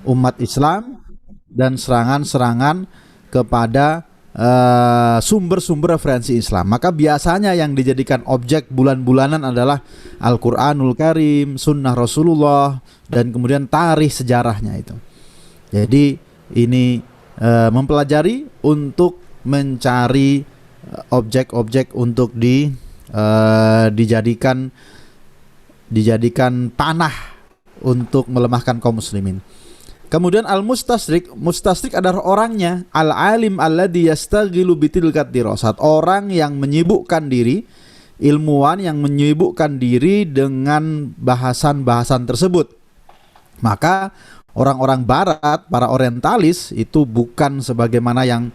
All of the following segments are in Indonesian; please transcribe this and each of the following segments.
umat Islam dan serangan-serangan kepada sumber-sumber referensi Islam. Maka biasanya yang dijadikan objek bulan-bulanan adalah Al-Quranul Karim, Sunnah Rasulullah, dan kemudian tarikh sejarahnya itu. Jadi ini mempelajari untuk mencari objek-objek untuk dijadikan panah untuk melemahkan kaum muslimin. Kemudian al-mustasrik, mustasrik adalah orangnya, al-alim alladhi yastaghilu bitilkat dirasat, orang yang menyibukkan diri, ilmuwan yang menyibukkan diri dengan bahasan-bahasan tersebut. Maka orang-orang barat, para orientalis itu bukan sebagaimana yang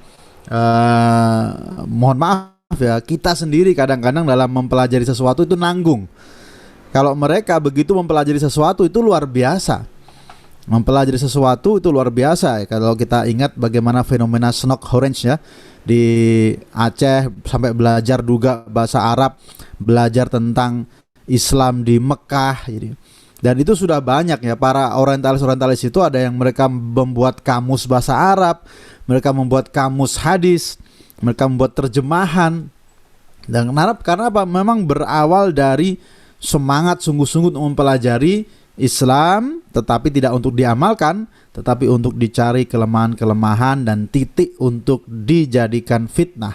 mohon maaf ya, kita sendiri kadang-kadang dalam mempelajari sesuatu itu nanggung. Kalau mereka begitu mempelajari sesuatu itu luar biasa. Mempelajari sesuatu itu luar biasa ya. Kalau kita ingat bagaimana fenomena Snock Orange ya di Aceh, sampai belajar juga bahasa Arab, belajar tentang Islam di Mekah. Dan itu sudah banyak ya, para orientalis itu ada yang mereka membuat kamus bahasa Arab, mereka membuat kamus hadis, mereka membuat terjemahan. Dan karena apa? Memang berawal dari semangat sungguh-sungguh untuk mempelajari Islam, tetapi tidak untuk diamalkan, tetapi untuk dicari kelemahan-kelemahan dan titik untuk dijadikan fitnah.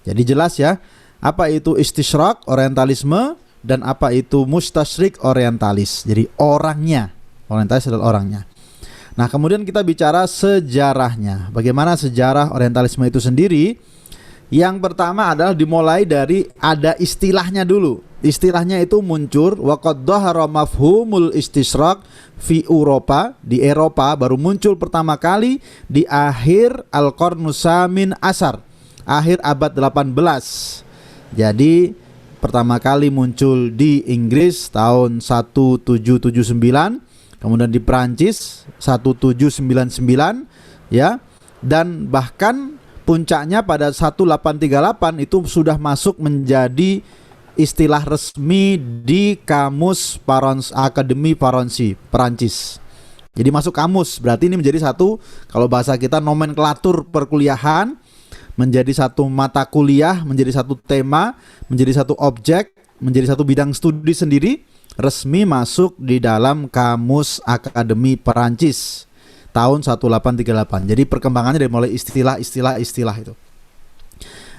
Jadi jelas ya, apa itu istisyraq, orientalisme, dan apa itu mustasyrik, orientalis. Jadi orangnya, orientalis adalah orangnya. Nah, kemudian kita bicara sejarahnya. Bagaimana sejarah orientalisme itu sendiri? Yang pertama adalah dimulai dari ada istilahnya dulu. Istilahnya itu muncul wa qad dhahara mafhumul istisyraq fi Eropa, di Eropa baru muncul pertama kali di akhir al-qarnus samin asar, akhir abad 18. Jadi pertama kali muncul di Inggris tahun 1779, kemudian di Prancis 1799 ya, dan bahkan puncaknya pada 1838 itu sudah masuk menjadi istilah resmi di kamus Akademi Perancis. Jadi masuk kamus, berarti ini menjadi satu, kalau bahasa kita nomenklatur perkuliahan, menjadi satu mata kuliah, menjadi satu tema, menjadi satu objek, menjadi satu bidang studi sendiri, resmi masuk di dalam kamus Akademi Perancis tahun 1838. Jadi perkembangannya dari mulai istilah itu.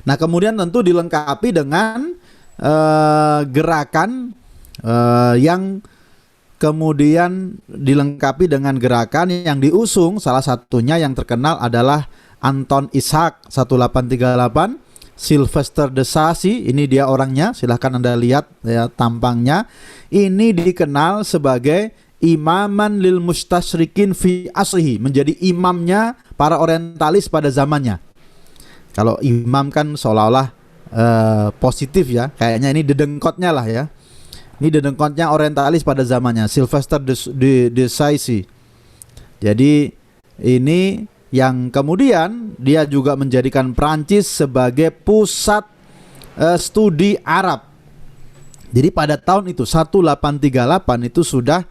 Nah, kemudian tentu dilengkapi dengan gerakan yang kemudian dilengkapi dengan gerakan yang diusung, salah satunya yang terkenal adalah Anton Ishak 1838, Sylvester de Sacy, ini dia orangnya, silahkan Anda lihat ya tampangnya. Ini dikenal sebagai imaman lil mustasyrikin fi asrihi, menjadi imamnya para orientalis pada zamannya. Kalau imam kan seolah-olah positif ya, kayaknya ini dedengkotnya lah ya. Ini dedengkotnya orientalis pada zamannya, Sylvester de Sacy. Jadi ini yang kemudian dia juga menjadikan Prancis sebagai pusat studi Arab. Jadi pada tahun itu 1838 itu sudah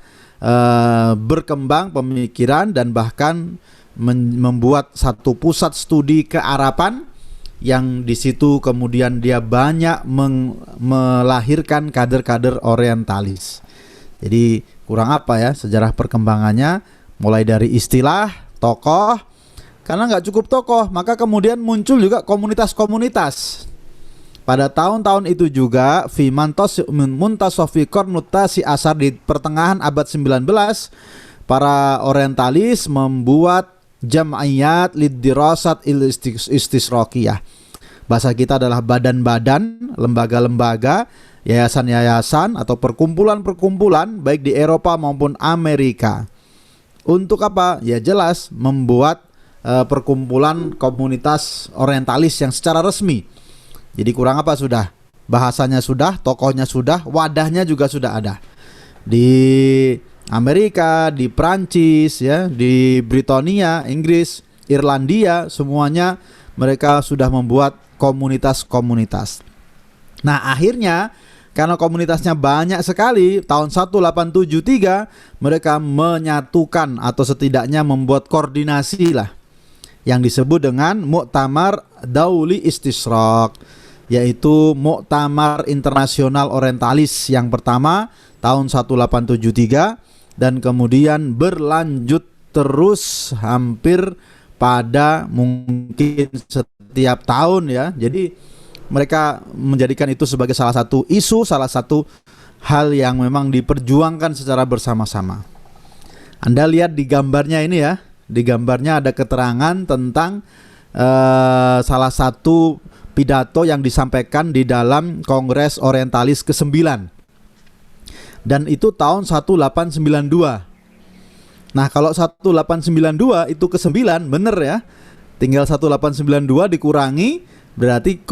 berkembang pemikiran dan bahkan membuat satu pusat studi kearaban, yang di situ kemudian dia banyak melahirkan kader-kader orientalis. Jadi kurang apa ya sejarah perkembangannya, mulai dari istilah, tokoh, karena nggak cukup tokoh, maka kemudian muncul juga komunitas-komunitas. Pada tahun-tahun itu juga fi muntasofi qarnutasi asar, di pertengahan abad 19, para orientalis membuat jam'iyat lidirasat istisraqiyah. Bahasa kita adalah badan-badan, lembaga-lembaga, yayasan-yayasan atau perkumpulan-perkumpulan baik di Eropa maupun Amerika. Untuk apa? Ya jelas membuat perkumpulan komunitas orientalis yang secara resmi. Jadi kurang apa sudah? Bahasanya sudah, tokohnya sudah, wadahnya juga sudah ada. Di Amerika, di Prancis ya, di Britania, Inggris, Irlandia, semuanya mereka sudah membuat komunitas-komunitas. Nah, akhirnya karena komunitasnya banyak sekali, tahun 1873 mereka menyatukan atau setidaknya membuat koordinasi lah yang disebut dengan Muktamar Dauli Istishraq, yaitu Muktamar Internasional Orientalis yang pertama tahun 1873 dan kemudian berlanjut terus hampir pada mungkin setiap tahun ya. Jadi mereka menjadikan itu sebagai salah satu isu, salah satu hal yang memang diperjuangkan secara bersama-sama. Anda lihat di gambarnya ini ya, di gambarnya ada keterangan tentang salah satu pidato yang disampaikan di dalam Kongres Orientalis ke-9. Dan itu tahun 1892. Nah, kalau 1892 itu ke-9, bener ya. Tinggal 1892 dikurangi, berarti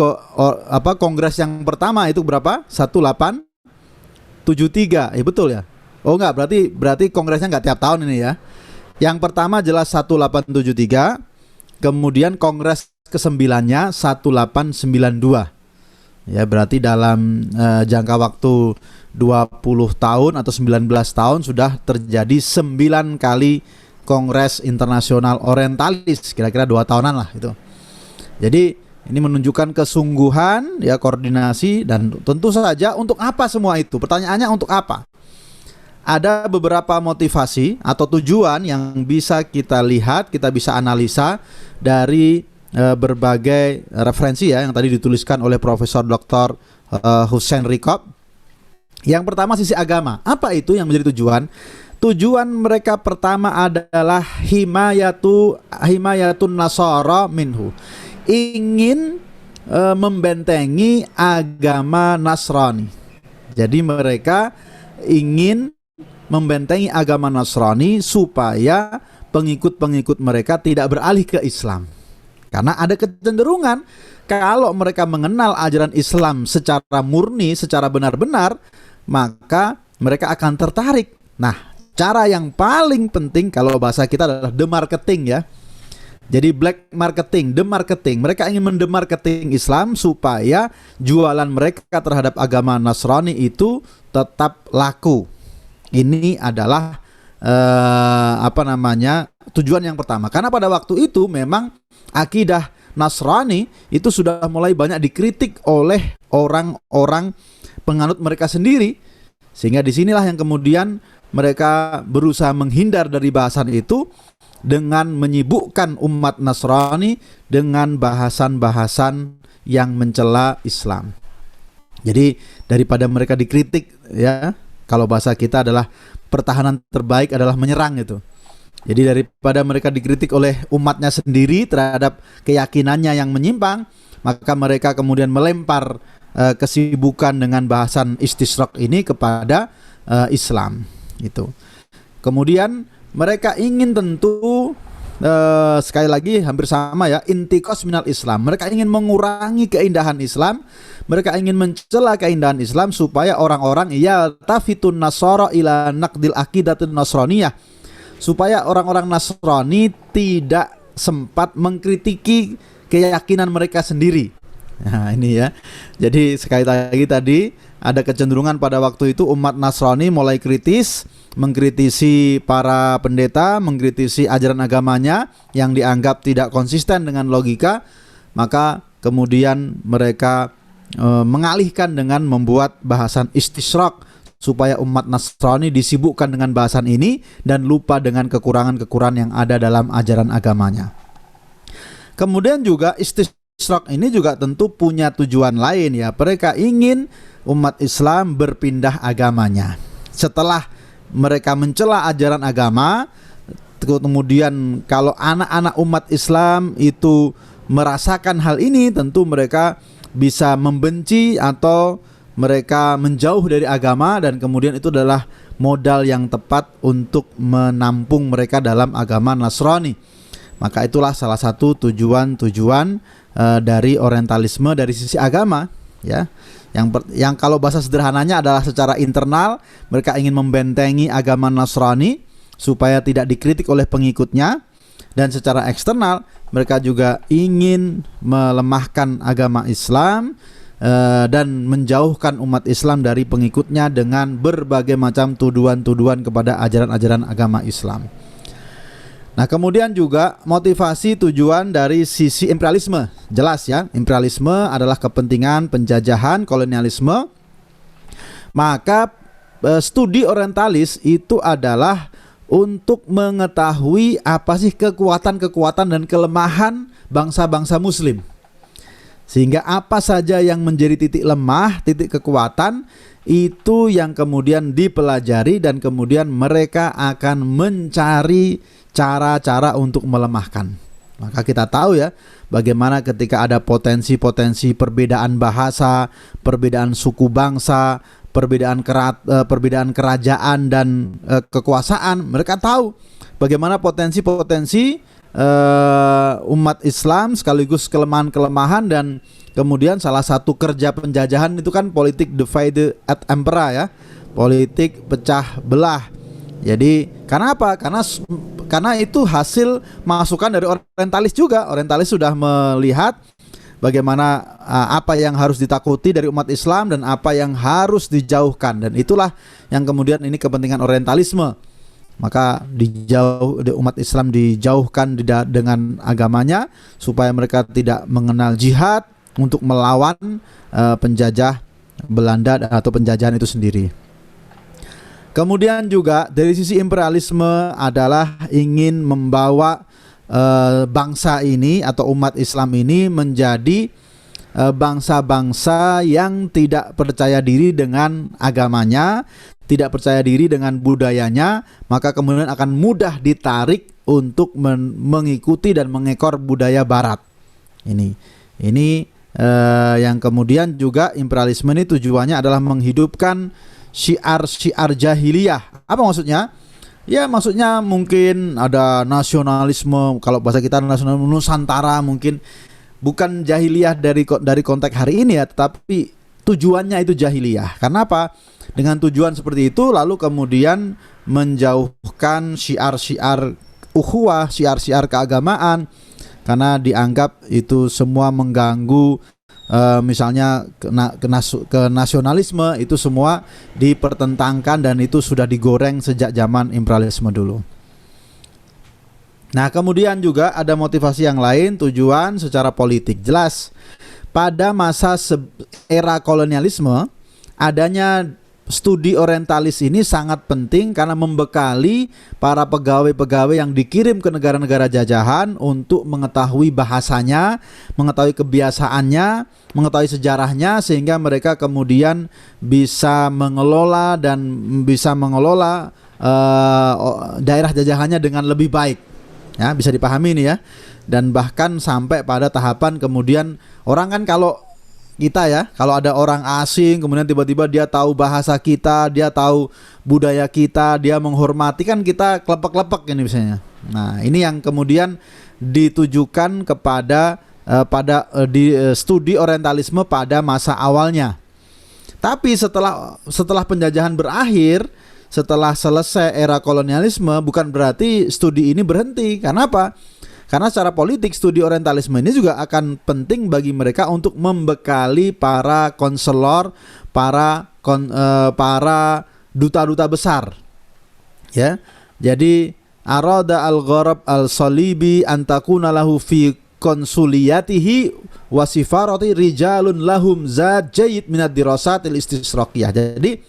kongres yang pertama itu berapa? 1873. Betul ya? Oh enggak, berarti kongresnya enggak tiap tahun ini ya. Yang pertama jelas 1873, kemudian kongres ke-9-nya 1892. Ya, berarti dalam jangka waktu 20 tahun atau 19 tahun sudah terjadi 9 kali Kongres Internasional Orientalis, kira-kira 2 tahunan lah itu. Jadi ini menunjukkan kesungguhan ya, koordinasi, dan tentu saja untuk apa semua itu? Pertanyaannya untuk apa? Ada beberapa motivasi atau tujuan yang bisa kita lihat, kita bisa analisa dari berbagai referensi ya yang tadi dituliskan oleh Profesor Dr. Hussein Rikob. Yang pertama sisi agama. Apa itu yang menjadi tujuan? Tujuan mereka pertama adalah himayatun nasara minhu. Ingin membentengi agama Nasrani. Jadi mereka ingin membentengi agama Nasrani supaya pengikut-pengikut mereka tidak beralih ke Islam. Karena ada kecenderungan kalau mereka mengenal ajaran Islam secara murni, secara benar-benar, maka mereka akan tertarik. Nah, cara yang paling penting kalau bahasa kita adalah demarketing ya. Jadi black marketing, demarketing. Mereka ingin mendemarketing Islam supaya jualan mereka terhadap agama Nasrani itu tetap laku. Ini adalah tujuan yang pertama. Karena pada waktu itu memang akidah Nasrani itu sudah mulai banyak dikritik oleh orang-orang penganut mereka sendiri, sehingga disinilah yang kemudian mereka berusaha menghindar dari bahasan itu dengan menyibukkan umat Nasrani dengan bahasan-bahasan yang mencela Islam. Jadi daripada mereka dikritik ya, kalau bahasa kita adalah pertahanan terbaik adalah menyerang itu. Jadi daripada mereka dikritik oleh umatnya sendiri terhadap keyakinannya yang menyimpang, maka mereka kemudian melempar kesibukan dengan bahasan istishraq ini kepada Islam itu. Kemudian mereka ingin tentu sekali lagi hampir sama ya, intiqas minal Islam. Mereka ingin mengurangi keindahan Islam, mereka ingin mencela keindahan Islam supaya orang-orang yaltafitun nasara ila naqdil aqidatin nasraniyah, supaya orang-orang Nasrani tidak sempat mengkritiki keyakinan mereka sendiri. Nah ini ya, jadi sekali lagi tadi ada kecenderungan pada waktu itu umat Nasrani mulai kritis, mengkritisi para pendeta, mengkritisi ajaran agamanya yang dianggap tidak konsisten dengan logika. Maka kemudian mereka mengalihkan dengan membuat bahasan istishraq supaya umat Nasrani disibukkan dengan bahasan ini dan lupa dengan kekurangan-kekurangan yang ada dalam ajaran agamanya. Kemudian juga istishraq ini juga tentu punya tujuan lain ya. Mereka ingin umat Islam berpindah agamanya. Setelah mereka mencela ajaran agama, kemudian kalau anak-anak umat Islam itu merasakan hal ini, tentu mereka bisa membenci atau mereka menjauh dari agama, dan kemudian itu adalah modal yang tepat untuk menampung mereka dalam agama Nasrani. Maka itulah salah satu tujuan-tujuan dari orientalisme dari sisi agama ya. Yang kalau bahasa sederhananya adalah secara internal mereka ingin membentengi agama Nasrani supaya tidak dikritik oleh pengikutnya, dan secara eksternal mereka juga ingin melemahkan agama Islam dan menjauhkan umat Islam dari pengikutnya dengan berbagai macam tuduhan-tuduhan kepada ajaran-ajaran agama Islam. Nah, kemudian juga motivasi tujuan dari sisi imperialisme. Jelas ya, imperialisme adalah kepentingan penjajahan, kolonialisme. Maka studi orientalis itu adalah untuk mengetahui apa sih kekuatan-kekuatan dan kelemahan bangsa-bangsa muslim. Sehingga apa saja yang menjadi titik lemah, titik kekuatan, itu yang kemudian dipelajari dan kemudian mereka akan mencari cara-cara untuk melemahkan. Maka kita tahu ya, bagaimana ketika ada potensi-potensi perbedaan bahasa, perbedaan suku bangsa, perbedaan kerajaan dan kekuasaan, mereka tahu bagaimana potensi-potensi umat Islam sekaligus kelemahan-kelemahan, dan kemudian salah satu kerja penjajahan itu kan politik divide et impera ya, politik pecah belah. Jadi karena apa? Karena itu hasil masukan dari orientalis juga. Orientalis sudah melihat bagaimana apa yang harus ditakuti dari umat Islam dan apa yang harus dijauhkan, dan itulah yang kemudian ini kepentingan orientalisme. Maka umat Islam dijauhkan dengan agamanya supaya mereka tidak mengenal jihad untuk melawan penjajah Belanda atau penjajahan itu sendiri. Kemudian juga dari sisi imperialisme adalah ingin membawa bangsa ini atau umat Islam ini menjadi bangsa-bangsa yang tidak percaya diri dengan agamanya, tidak percaya diri dengan budayanya, maka kemudian akan mudah ditarik untuk mengikuti dan mengekor budaya Barat. Ini yang kemudian juga imperialisme ini tujuannya adalah menghidupkan syiar-syiar jahiliyah. Apa maksudnya? Ya maksudnya mungkin ada nasionalisme, kalau bahasa kita nasionalisme Nusantara, mungkin bukan jahiliyah dari konteks hari ini ya, tetapi tujuannya itu jahiliyah. Karena apa? Dengan tujuan seperti itu lalu kemudian menjauhkan syiar-syiar ukhuwah, syiar-syiar keagamaan, karena dianggap itu semua mengganggu misalnya ke nasionalisme, itu semua dipertentangkan dan itu sudah digoreng sejak zaman imperialisme dulu. Nah, kemudian juga ada motivasi yang lain, tujuan secara politik. Jelas pada masa era kolonialisme adanya studi orientalis ini sangat penting karena membekali para pegawai-pegawai yang dikirim ke negara-negara jajahan untuk mengetahui bahasanya, mengetahui kebiasaannya, mengetahui sejarahnya, sehingga mereka kemudian bisa mengelola daerah jajahannya dengan lebih baik. Ya, bisa dipahami ini ya. Dan bahkan sampai pada tahapan kemudian orang kan kalau ada orang asing kemudian tiba-tiba dia tahu bahasa kita, dia tahu budaya kita, dia menghormati, kan kita klepek-klepek ini misalnya. Nah, ini yang kemudian ditujukan kepada studi orientalisme pada masa awalnya. Tapi setelah penjajahan berakhir, setelah selesai era kolonialisme, bukan berarti studi ini berhenti. Karena apa? Karena secara politik studi orientalisme ini juga akan penting bagi mereka untuk membekali para konselor, para duta-duta besar. Ya. Jadi arada al-gharab al-salibi antakuna lahu fi konsuliyatihi wa sifarati rijalun lahum zat jayyid minad dirasatil istisraqiyah. Jadi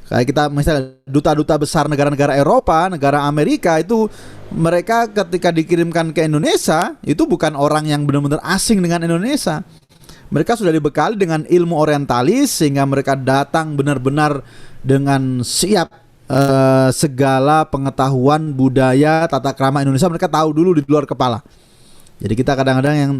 kayak kita misalnya duta-duta besar negara-negara Eropa, negara Amerika, itu mereka ketika dikirimkan ke Indonesia itu bukan orang yang benar-benar asing dengan Indonesia. Mereka sudah dibekali dengan ilmu orientalis sehingga mereka datang benar-benar dengan siap segala pengetahuan budaya tata krama Indonesia mereka tahu dulu di luar kepala. Jadi kita kadang-kadang yang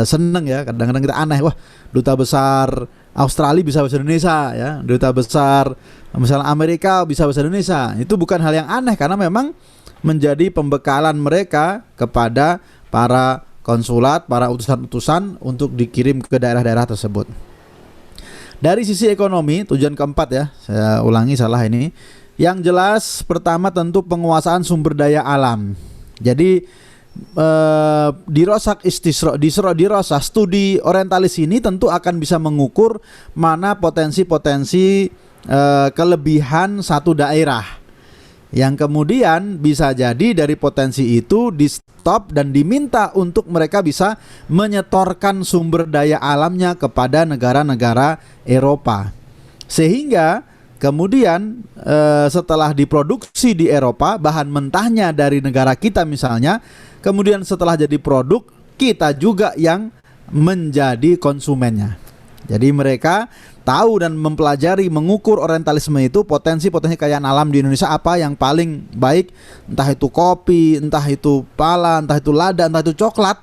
seneng ya, kadang-kadang kita aneh, wah duta besar Australia bisa bahasa Indonesia ya, duta besar misalnya Amerika bisa bahasa Indonesia. Itu bukan hal yang aneh karena memang menjadi pembekalan mereka kepada para konsulat, para utusan-utusan untuk dikirim ke daerah-daerah tersebut. Dari sisi ekonomi, tujuan keempat ya, saya ulangi salah ini. Yang jelas pertama tentu penguasaan sumber daya alam. Jadi dirosah studi orientalis ini tentu akan bisa mengukur mana potensi-potensi kelebihan satu daerah, yang kemudian bisa jadi dari potensi itu di stop dan diminta untuk mereka bisa menyetorkan sumber daya alamnya kepada negara-negara Eropa, sehingga kemudian setelah diproduksi di Eropa bahan mentahnya dari negara kita misalnya, kemudian setelah jadi produk kita juga yang menjadi konsumennya. Jadi mereka tahu dan mempelajari, mengukur orientalisme itu potensi-potensi kekayaan alam di Indonesia apa yang paling baik, entah itu kopi, entah itu pala, entah itu lada, entah itu coklat.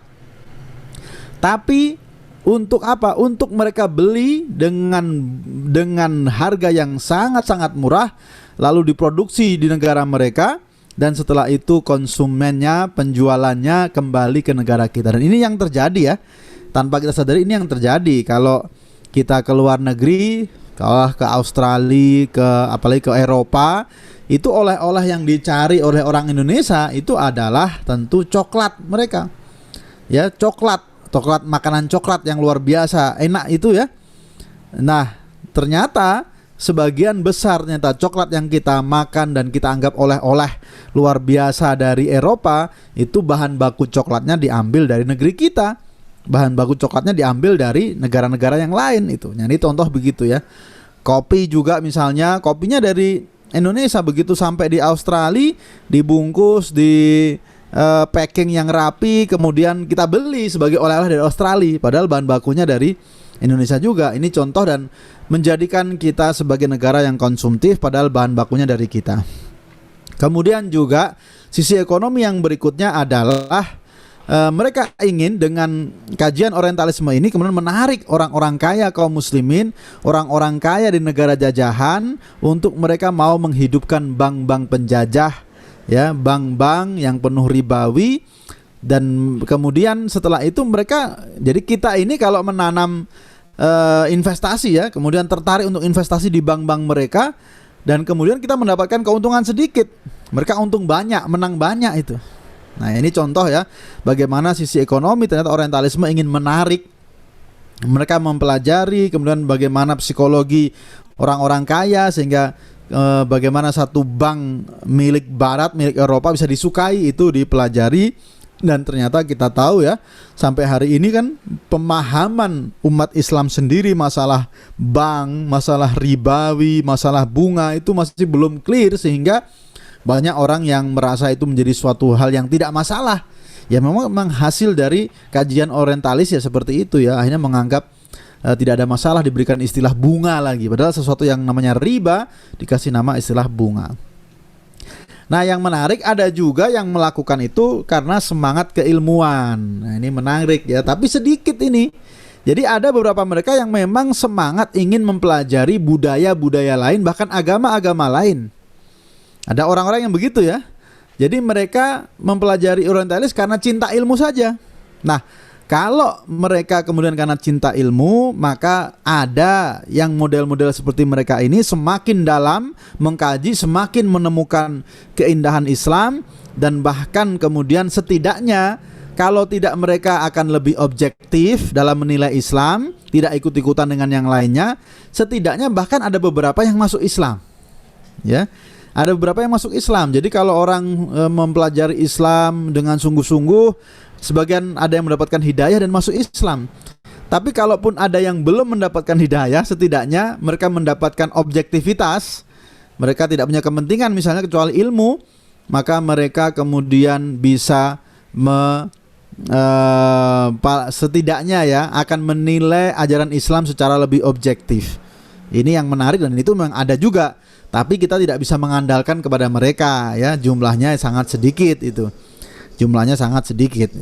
Tapi untuk apa? Untuk mereka beli dengan harga yang sangat-sangat murah, lalu diproduksi di negara mereka, dan setelah itu konsumennya, penjualannya kembali ke negara kita. Dan ini yang terjadi ya, tanpa kita sadari ini yang terjadi. Kalau kita ke luar negeri, kalau ke Australia, apalagi ke Eropa, itu oleh-oleh yang dicari oleh orang Indonesia itu adalah tentu coklat mereka. Ya, coklat makanan coklat yang luar biasa enak itu ya. Nah, ternyata sebagian besar ternyata coklat yang kita makan dan kita anggap oleh-oleh luar biasa dari Eropa, itu bahan baku coklatnya diambil dari negeri kita. Bahan baku coklatnya diambil dari negara-negara yang lain itu. Nah, ini contoh begitu ya. Kopi juga misalnya, kopinya dari Indonesia, begitu sampai di Australia dibungkus di packing yang rapi, kemudian kita beli sebagai oleh-oleh dari Australia, padahal bahan bakunya dari Indonesia juga. Ini contoh dan menjadikan kita sebagai negara yang konsumtif padahal bahan bakunya dari kita. Kemudian juga sisi ekonomi yang berikutnya adalah mereka ingin dengan kajian orientalisme ini kemudian menarik orang-orang kaya kaum muslimin, orang-orang kaya di negara jajahan untuk mereka mau menghidupkan bank-bank penjajah, ya, bank-bank yang penuh ribawi. Dan kemudian setelah itu mereka, jadi kita ini kalau menanam investasi ya, kemudian tertarik untuk investasi di bank-bank mereka, dan kemudian kita mendapatkan keuntungan sedikit, mereka untung banyak, menang banyak itu. Nah, ini contoh ya bagaimana sisi ekonomi ternyata orientalisme ingin menarik mereka mempelajari, kemudian bagaimana psikologi orang-orang kaya sehingga bagaimana satu bank milik barat, milik Eropa bisa disukai, itu dipelajari. Dan ternyata kita tahu ya, sampai hari ini kan pemahaman umat Islam sendiri masalah bank, masalah ribawi, masalah bunga itu masih belum clear, sehingga banyak orang yang merasa itu menjadi suatu hal yang tidak masalah. Ya memang hasil dari kajian orientalis ya seperti itu ya, akhirnya menganggap tidak ada masalah diberikan istilah bunga lagi, padahal sesuatu yang namanya riba dikasih nama istilah bunga. Nah, yang menarik ada juga yang melakukan itu karena semangat keilmuan. Nah, ini menarik ya, tapi sedikit ini. Jadi ada beberapa mereka yang memang semangat ingin mempelajari budaya-budaya lain, bahkan agama-agama lain. Ada orang-orang yang begitu ya. Jadi mereka mempelajari orientalis karena cinta ilmu saja. Nah, kalau mereka kemudian karena cinta ilmu, maka ada yang model-model seperti mereka ini semakin dalam mengkaji, semakin menemukan keindahan Islam, dan bahkan kemudian setidaknya kalau tidak mereka akan lebih objektif dalam menilai Islam, tidak ikut-ikutan dengan yang lainnya, setidaknya bahkan ada beberapa yang masuk Islam. Ya. Ada beberapa yang masuk Islam. Jadi kalau orang mempelajari Islam dengan sungguh-sungguh, sebagian ada yang mendapatkan hidayah dan masuk Islam. Tapi kalaupun ada yang belum mendapatkan hidayah, setidaknya mereka mendapatkan objektivitas. Mereka tidak punya kepentingan misalnya kecuali ilmu, maka mereka kemudian bisa setidaknya ya akan menilai ajaran Islam secara lebih objektif. Ini yang menarik, dan itu memang ada juga. Tapi kita tidak bisa mengandalkan kepada mereka ya, jumlahnya sangat sedikit itu. Jumlahnya sangat sedikit.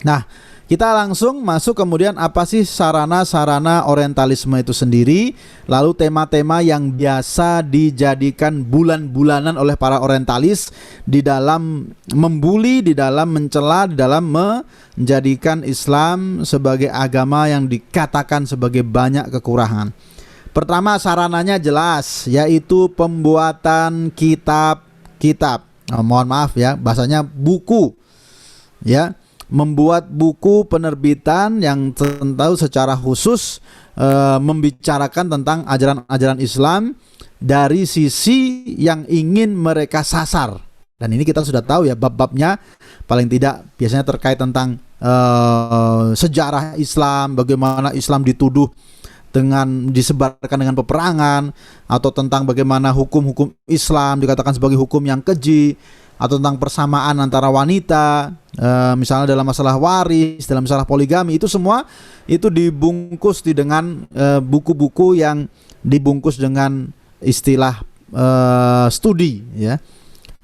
Nah, kita langsung masuk kemudian apa sih sarana-sarana orientalisme itu sendiri, lalu tema-tema yang biasa dijadikan bulan-bulanan oleh para orientalis di dalam membuli, di dalam mencela, di dalam menjadikan Islam sebagai agama yang dikatakan sebagai banyak kekurangan. Pertama, sarananya jelas, yaitu pembuatan kitab-kitab. Mohon maaf ya, bahasanya buku. ya, membuat buku penerbitan yang tentu secara khusus membicarakan tentang ajaran-ajaran Islam dari sisi yang ingin mereka sasar. Dan ini kita sudah tahu ya, bab-babnya paling tidak biasanya terkait tentang sejarah Islam, bagaimana Islam dituduh dengan disebarkan dengan peperangan, atau tentang bagaimana hukum-hukum Islam dikatakan sebagai hukum yang keji, atau tentang persamaan antara wanita, misalnya dalam masalah waris, dalam masalah poligami. Itu semua itu dibungkus dengan buku-buku yang dibungkus dengan istilah studi, ya.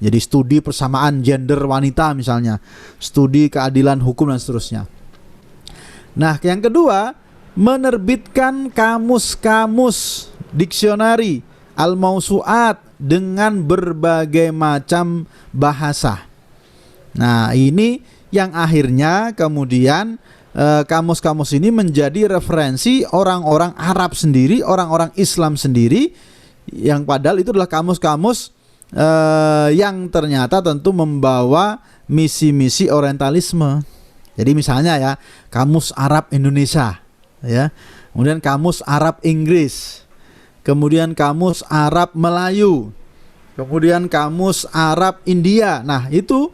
Jadi studi persamaan gender wanita misalnya, studi keadilan hukum dan seterusnya. Nah, yang kedua, menerbitkan kamus-kamus diksionari al-mausu'at dengan berbagai macam bahasa. Nah, ini yang akhirnya kemudian kamus-kamus ini menjadi referensi orang-orang Arab sendiri, orang-orang Islam sendiri, yang padahal itu adalah kamus-kamus yang ternyata tentu membawa misi-misi orientalisme. Jadi misalnya ya, kamus Arab Indonesia, ya, kemudian kamus Arab Inggris, kemudian kamus Arab Melayu, kemudian kamus Arab India. Nah, itu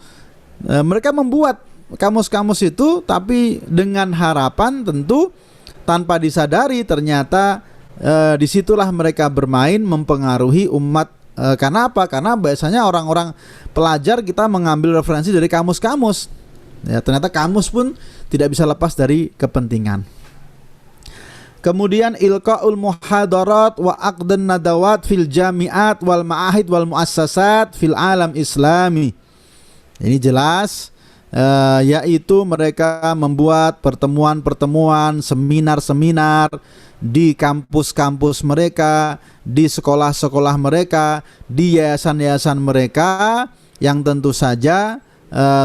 mereka membuat kamus-kamus itu, tapi dengan harapan tentu tanpa disadari ternyata disitulah mereka bermain mempengaruhi umat. Karena apa? Karena biasanya orang-orang pelajar kita mengambil referensi dari kamus-kamus. Ya, ternyata kamus pun tidak bisa lepas dari kepentingan. Kemudian ilqaul muhadarat wa aqdan nadawat fil jami'at wal ma'ahid wal muassasat fil alam islami. Ini jelas, yaitu mereka membuat pertemuan-pertemuan, seminar-seminar di kampus-kampus mereka, di sekolah-sekolah mereka, di yayasan-yayasan mereka yang tentu saja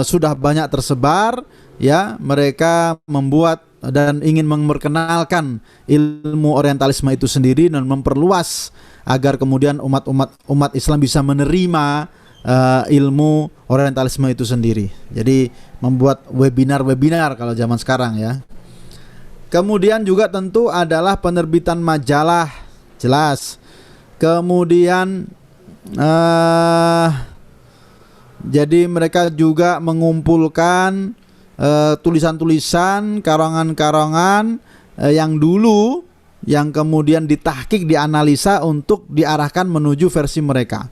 sudah banyak tersebar, ya. Mereka membuat dan ingin memperkenalkan ilmu orientalisme itu sendiri dan memperluas agar kemudian umat Islam bisa menerima ilmu orientalisme itu sendiri. Jadi membuat webinar-webinar kalau zaman sekarang, ya. Kemudian juga tentu adalah penerbitan majalah, jelas. Kemudian jadi mereka juga mengumpulkan tulisan-tulisan, karangan-karangan yang dulu, yang kemudian ditahkik, dianalisa untuk diarahkan menuju versi mereka,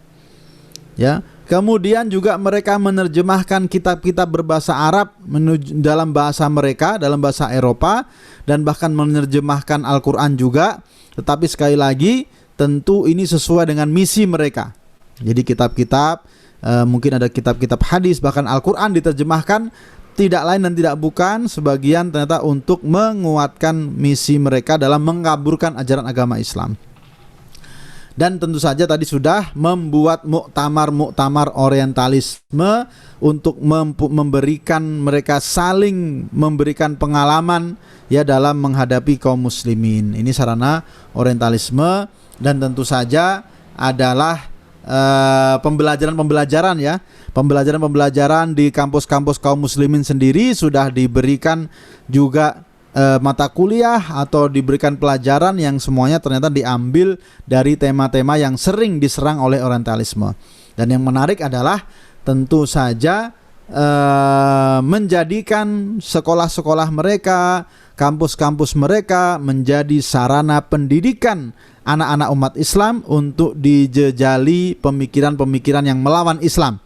ya. Kemudian juga mereka menerjemahkan kitab-kitab berbahasa Arab menuju dalam bahasa mereka, dalam bahasa Eropa, dan bahkan menerjemahkan Al-Quran juga. Tetapi sekali lagi tentu ini sesuai dengan misi mereka. Jadi kitab-kitab, mungkin ada kitab-kitab hadis, bahkan Al-Quran diterjemahkan tidak lain dan tidak bukan sebagian ternyata untuk menguatkan misi mereka dalam mengaburkan ajaran agama Islam. Dan tentu saja tadi sudah membuat muktamar-muktamar orientalisme untuk memberikan mereka saling memberikan pengalaman, ya, dalam menghadapi kaum muslimin. Ini sarana orientalisme. Dan tentu saja adalah pembelajaran-pembelajaran, ya, pembelajaran-pembelajaran di kampus-kampus kaum muslimin sendiri sudah diberikan juga mata kuliah atau diberikan pelajaran yang semuanya ternyata diambil dari tema-tema yang sering diserang oleh orientalisme. Dan yang menarik adalah tentu saja menjadikan sekolah-sekolah mereka, kampus-kampus mereka menjadi sarana pendidikan anak-anak umat Islam untuk dijejali pemikiran-pemikiran yang melawan Islam.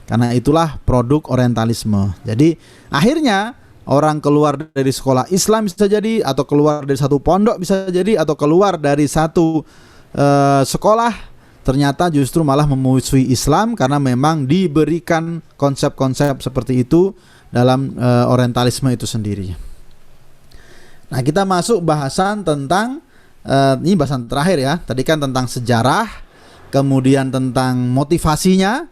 Karena itulah produk orientalisme. Jadi akhirnya orang keluar dari sekolah Islam bisa jadi, atau keluar dari satu pondok bisa jadi, atau keluar dari satu sekolah ternyata justru malah memusuhi Islam karena memang diberikan konsep-konsep seperti itu dalam orientalisme itu sendiri. Nah, kita masuk bahasan tentang ini bahasan terakhir, ya. Tadi kan tentang sejarah, kemudian tentang motivasinya,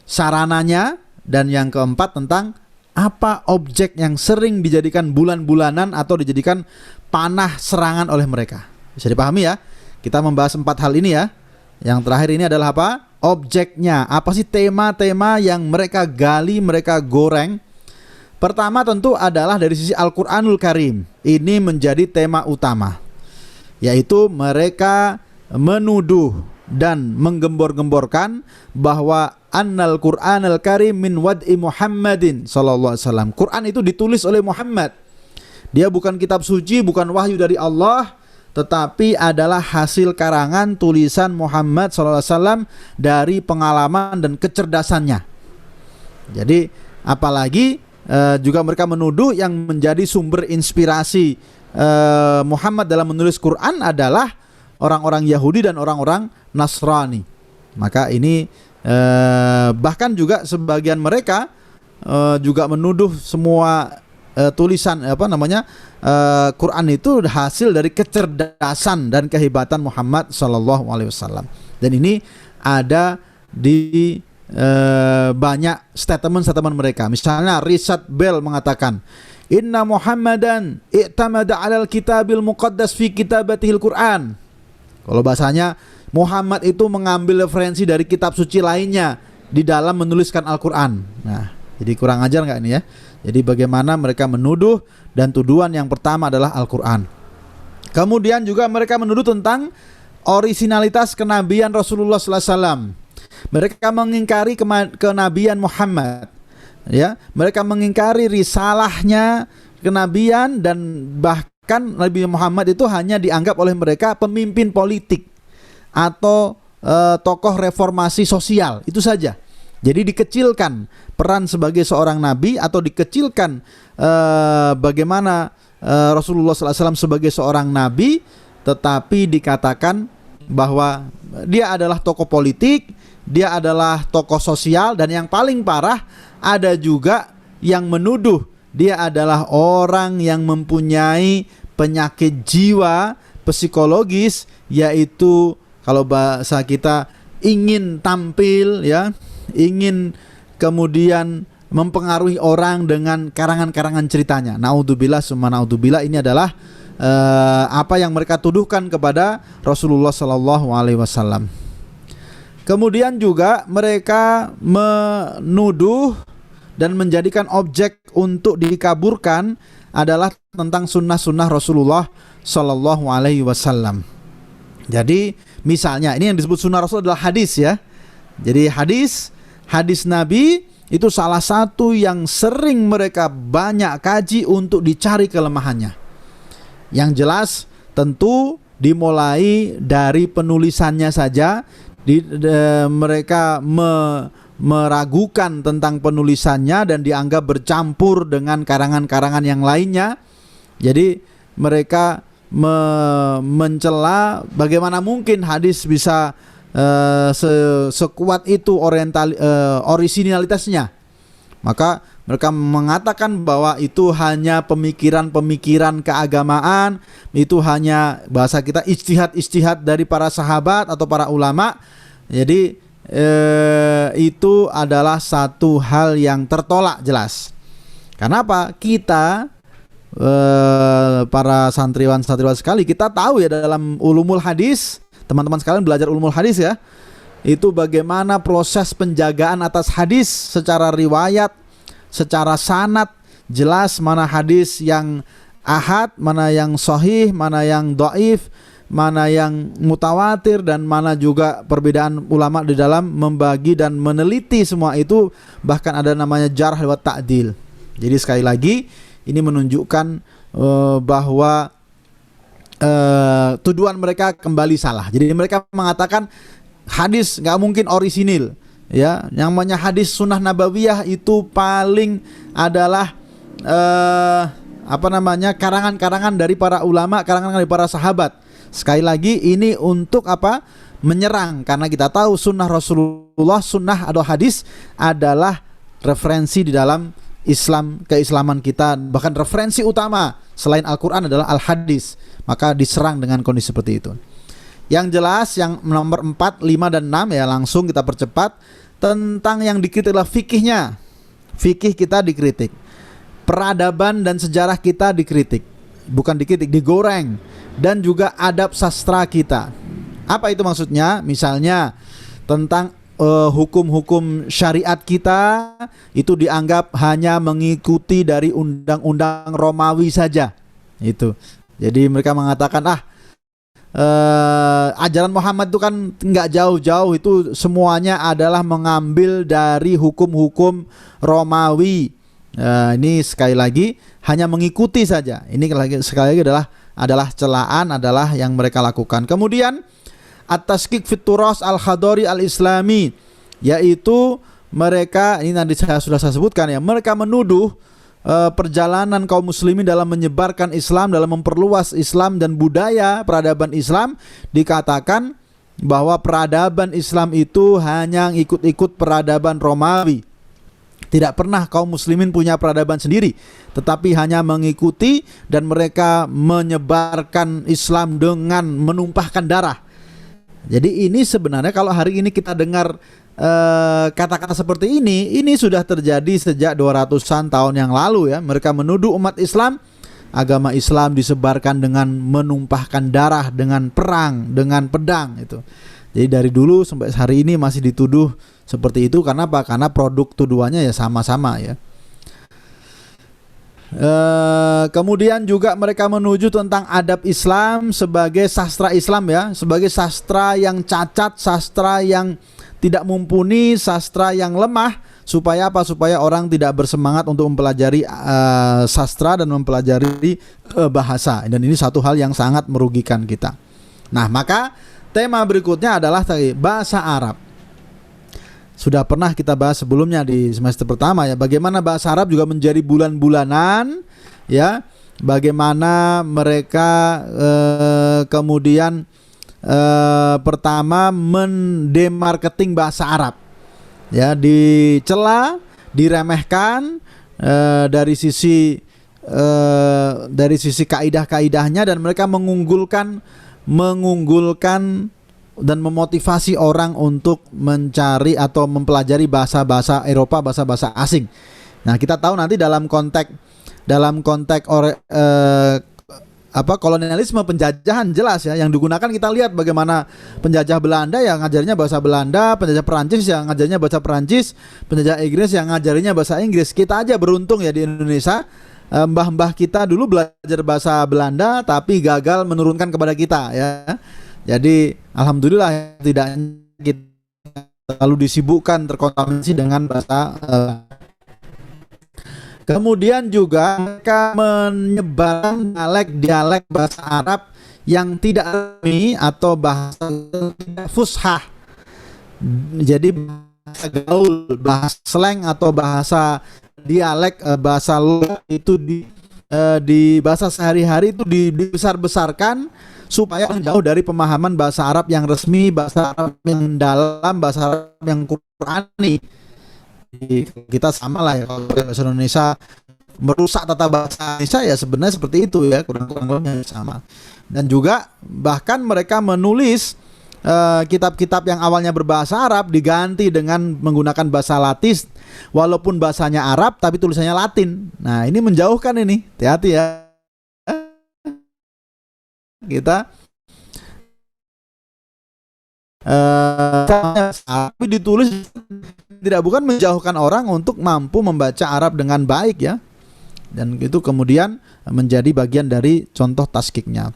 sarananya, dan yang keempat tentang apa objek yang sering dijadikan bulan-bulanan atau dijadikan panah serangan oleh mereka. Bisa dipahami, ya. Kita membahas 4 hal ini, ya. Yang terakhir ini adalah apa? Objeknya. Apa sih tema-tema yang mereka gali, mereka goreng, Pertama tentu adalah dari sisi Al-Qur'anul Karim. Ini menjadi tema utama, yaitu mereka menuduh dan menggembor-gemborkan bahwa annal Qur'anal Karim min wad'i Muhammadin sallallahu alaihi wasallam. Quran itu ditulis oleh Muhammad. Dia bukan kitab suci, bukan wahyu dari Allah, tetapi adalah hasil karangan tulisan Muhammad sallallahu alaihi wasallam dari pengalaman dan kecerdasannya. Jadi apalagi juga mereka menuduh yang menjadi sumber inspirasi Muhammad dalam menulis Quran adalah orang-orang Yahudi dan orang-orang Nasrani. Maka ini bahkan juga sebagian mereka juga menuduh semua tulisan Quran itu hasil dari kecerdasan dan kehebatan Muhammad sallallahu alaihi wasallam. Dan ini ada di banyak statement mereka. Misalnya Richard Bell mengatakan, "Inna Muhammadan i'tamada 'alal kitabil muqaddas fi kitabatihil Qur'an." Kalau bahasanya, Muhammad itu mengambil referensi dari kitab suci lainnya di dalam menuliskan Al-Quran. Nah, jadi kurang ajar nggak ini ya? Jadi bagaimana mereka menuduh, dan tuduhan yang pertama adalah Al-Quran. Kemudian juga mereka menuduh tentang orisinalitas kenabian Rasulullah SAW. Mereka mengingkari kenabian Muhammad, ya. Mereka mengingkari risalahnya kenabian, dan bahkan Nabi Muhammad itu hanya dianggap oleh mereka pemimpin politik atau tokoh reformasi sosial, itu saja. Jadi dikecilkan peran sebagai seorang nabi, atau dikecilkan bagaimana Rasulullah SAW sebagai seorang nabi, tetapi dikatakan bahwa dia adalah tokoh politik, dia adalah tokoh sosial, dan yang paling parah ada juga yang menuduh dia adalah orang yang mempunyai penyakit jiwa psikologis, yaitu kalau bahasa kita ingin tampil, ya, ingin kemudian mempengaruhi orang dengan karangan-karangan ceritanya. Naudzubillah summa naudzubillah, ini adalah apa yang mereka tuduhkan kepada Rasulullah sallallahu alaihi wasallam. Kemudian juga mereka menuduh dan menjadikan objek untuk dikaburkan adalah tentang sunnah-sunnah Rasulullah sallallahu alaihi wasallam. Jadi misalnya ini yang disebut sunnah Rasul adalah hadis, ya. Jadi hadis Nabi itu salah satu yang sering mereka banyak kaji untuk dicari kelemahannya. Yang jelas tentu dimulai dari penulisannya saja. Mereka meragukan tentang penulisannya dan dianggap bercampur dengan karangan-karangan yang lainnya. Jadi mereka mencela bagaimana mungkin hadis bisa sekuat itu orisinalitasnya. Maka mereka mengatakan bahwa itu hanya pemikiran-pemikiran keagamaan, itu hanya bahasa kita ijtihad dari para sahabat atau para ulama. Jadi itu adalah satu hal yang tertolak jelas. Kenapa? Kita para santriwan sekali, kita tahu ya dalam ulumul hadis, teman-teman sekalian belajar ulumul hadis ya, itu bagaimana proses penjagaan atas hadis secara riwayat, secara sanad, jelas mana hadis yang ahad, mana yang sahih, mana yang dhaif, mana yang mutawatir, dan mana juga perbedaan ulama di dalam membagi dan meneliti semua itu. Bahkan ada namanya jarh wa ta'dil. Jadi sekali lagi ini menunjukkan bahwa tuduhan mereka kembali salah. Jadi mereka mengatakan hadis nggak mungkin orisinil, ya. Yang namanya hadis sunnah nabawiyah itu paling adalah karangan-karangan dari para ulama, karangan dari para sahabat. Sekali lagi ini untuk apa? Menyerang, karena kita tahu sunnah Rasulullah, sunnah atau hadis adalah referensi di dalam Islam, keislaman kita. Bahkan referensi utama selain Al-Quran adalah Al-Hadis. Maka diserang dengan kondisi seperti itu. Yang jelas yang nomor 4, 5, dan 6 ya, langsung kita percepat. Tentang yang dikritik adalah fikihnya. Fikih kita dikritik, peradaban dan sejarah kita dikritik. Bukan dikritik, digoreng. Dan juga adab sastra kita. Apa itu maksudnya? Misalnya tentang hukum-hukum syariat kita itu dianggap hanya mengikuti dari undang-undang Romawi saja. Itu. Jadi mereka mengatakan ajaran Muhammad itu kan nggak jauh-jauh, itu semuanya adalah mengambil dari hukum-hukum Romawi. Ini sekali lagi hanya mengikuti saja. Ini sekali lagi adalah celaan, adalah yang mereka lakukan. Kemudian at-taskik fit turas al-hadari al-islami, yaitu mereka, ini nanti saya sebutkan ya, mereka menuduh perjalanan kaum muslimin dalam menyebarkan Islam, dalam memperluas Islam dan budaya peradaban Islam. Dikatakan bahwa peradaban Islam itu hanya ikut-ikut peradaban Romawi. Tidak pernah kaum muslimin punya peradaban sendiri, tetapi hanya mengikuti, dan mereka menyebarkan Islam dengan menumpahkan darah. Jadi ini sebenarnya kalau hari ini kita dengar kata-kata seperti ini sudah terjadi sejak 200-an tahun yang lalu ya. Mereka menuduh umat Islam, agama Islam disebarkan dengan menumpahkan darah, dengan perang, dengan pedang itu. Jadi dari dulu sampai hari ini masih dituduh seperti itu. Karena apa? Karena produk tuduhannya ya sama-sama ya. Kemudian juga mereka menuju tentang adab Islam sebagai sastra Islam ya, sebagai sastra yang cacat, sastra yang tidak mumpuni, sastra yang lemah. Supaya apa? Supaya orang tidak bersemangat untuk mempelajari sastra dan mempelajari bahasa. Dan ini satu hal yang sangat merugikan kita. Nah, maka tema berikutnya adalah bahasa Arab. Sudah pernah kita bahas sebelumnya di semester pertama ya, bagaimana bahasa Arab juga menjadi bulan-bulanan ya, bagaimana mereka kemudian pertama mendemarketing bahasa Arab ya, dicela, diremehkan dari sisi kaidah-kaidahnya, dan mereka mengunggulkan dan memotivasi orang untuk mencari atau mempelajari bahasa-bahasa Eropa, bahasa-bahasa asing. Nah, kita tahu nanti dalam konteks kolonialisme, penjajahan, jelas ya yang digunakan. Kita lihat bagaimana penjajah Belanda yang ngajarnya bahasa Belanda, penjajah Perancis yang ngajarnya bahasa Perancis, penjajah Inggris yang ngajarnya bahasa Inggris. Kita aja beruntung ya di Indonesia, mbah-mbah kita dulu belajar bahasa Belanda tapi gagal menurunkan kepada kita ya. Jadi alhamdulillah tidak kita lalu disibukkan terkontaminasi dengan bahasa. Kemudian juga mereka menyebarkan dialek bahasa Arab yang tidak resmi atau bahasa tidak fushah. Jadi bahasa gaul, bahasa slang atau bahasa dialek, bahasa logat itu di bahasa sehari-hari itu dibesar-besarkan supaya jauh dari pemahaman bahasa Arab yang resmi, bahasa Arab yang dalam, bahasa Arab yang Qurani. Kita sama lah ya, kalau bahasa Indonesia merusak tata bahasa Indonesia ya sebenarnya seperti itu ya, kurang-kurangnya sama. Dan juga bahkan mereka menulis kitab-kitab yang awalnya berbahasa Arab diganti dengan menggunakan bahasa Latin, walaupun bahasanya Arab tapi tulisannya Latin. Nah, ini menjauhkan ini, hati-hati ya. Kita tapi ditulis bukan menjauhkan orang untuk mampu membaca Arab dengan baik ya, dan itu kemudian menjadi bagian dari contoh taskiknya.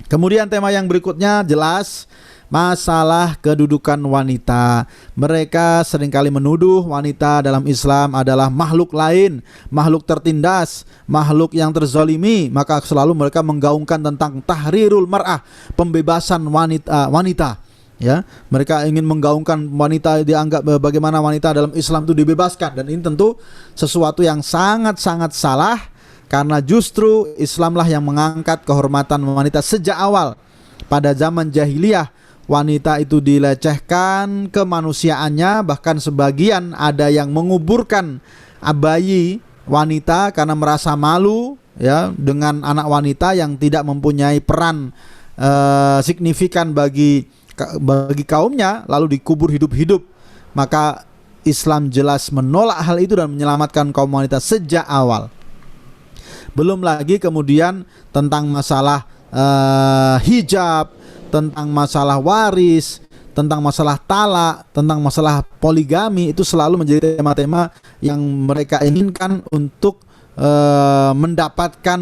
Kemudian tema yang berikutnya jelas masalah kedudukan wanita. Mereka seringkali menuduh wanita dalam Islam adalah makhluk lain, makhluk tertindas, makhluk yang terzalimi. Maka selalu mereka menggaungkan tentang tahrirul mar'ah, pembebasan wanita. Ya, mereka ingin menggaungkan wanita, dianggap bagaimana wanita dalam Islam itu dibebaskan, dan ini tentu sesuatu yang sangat-sangat salah, karena justru Islamlah yang mengangkat kehormatan wanita sejak awal. Pada zaman jahiliyah wanita itu dilecehkan kemanusiaannya, bahkan sebagian ada yang menguburkan bayi wanita karena merasa malu ya dengan anak wanita yang tidak mempunyai peran signifikan bagi kaumnya, lalu dikubur hidup-hidup. Maka Islam jelas menolak hal itu dan menyelamatkan kaum wanita sejak awal. Belum lagi kemudian tentang masalah hijab, tentang masalah waris, tentang masalah talak, tentang masalah poligami, itu selalu menjadi tema-tema yang mereka inginkan untuk mendapatkan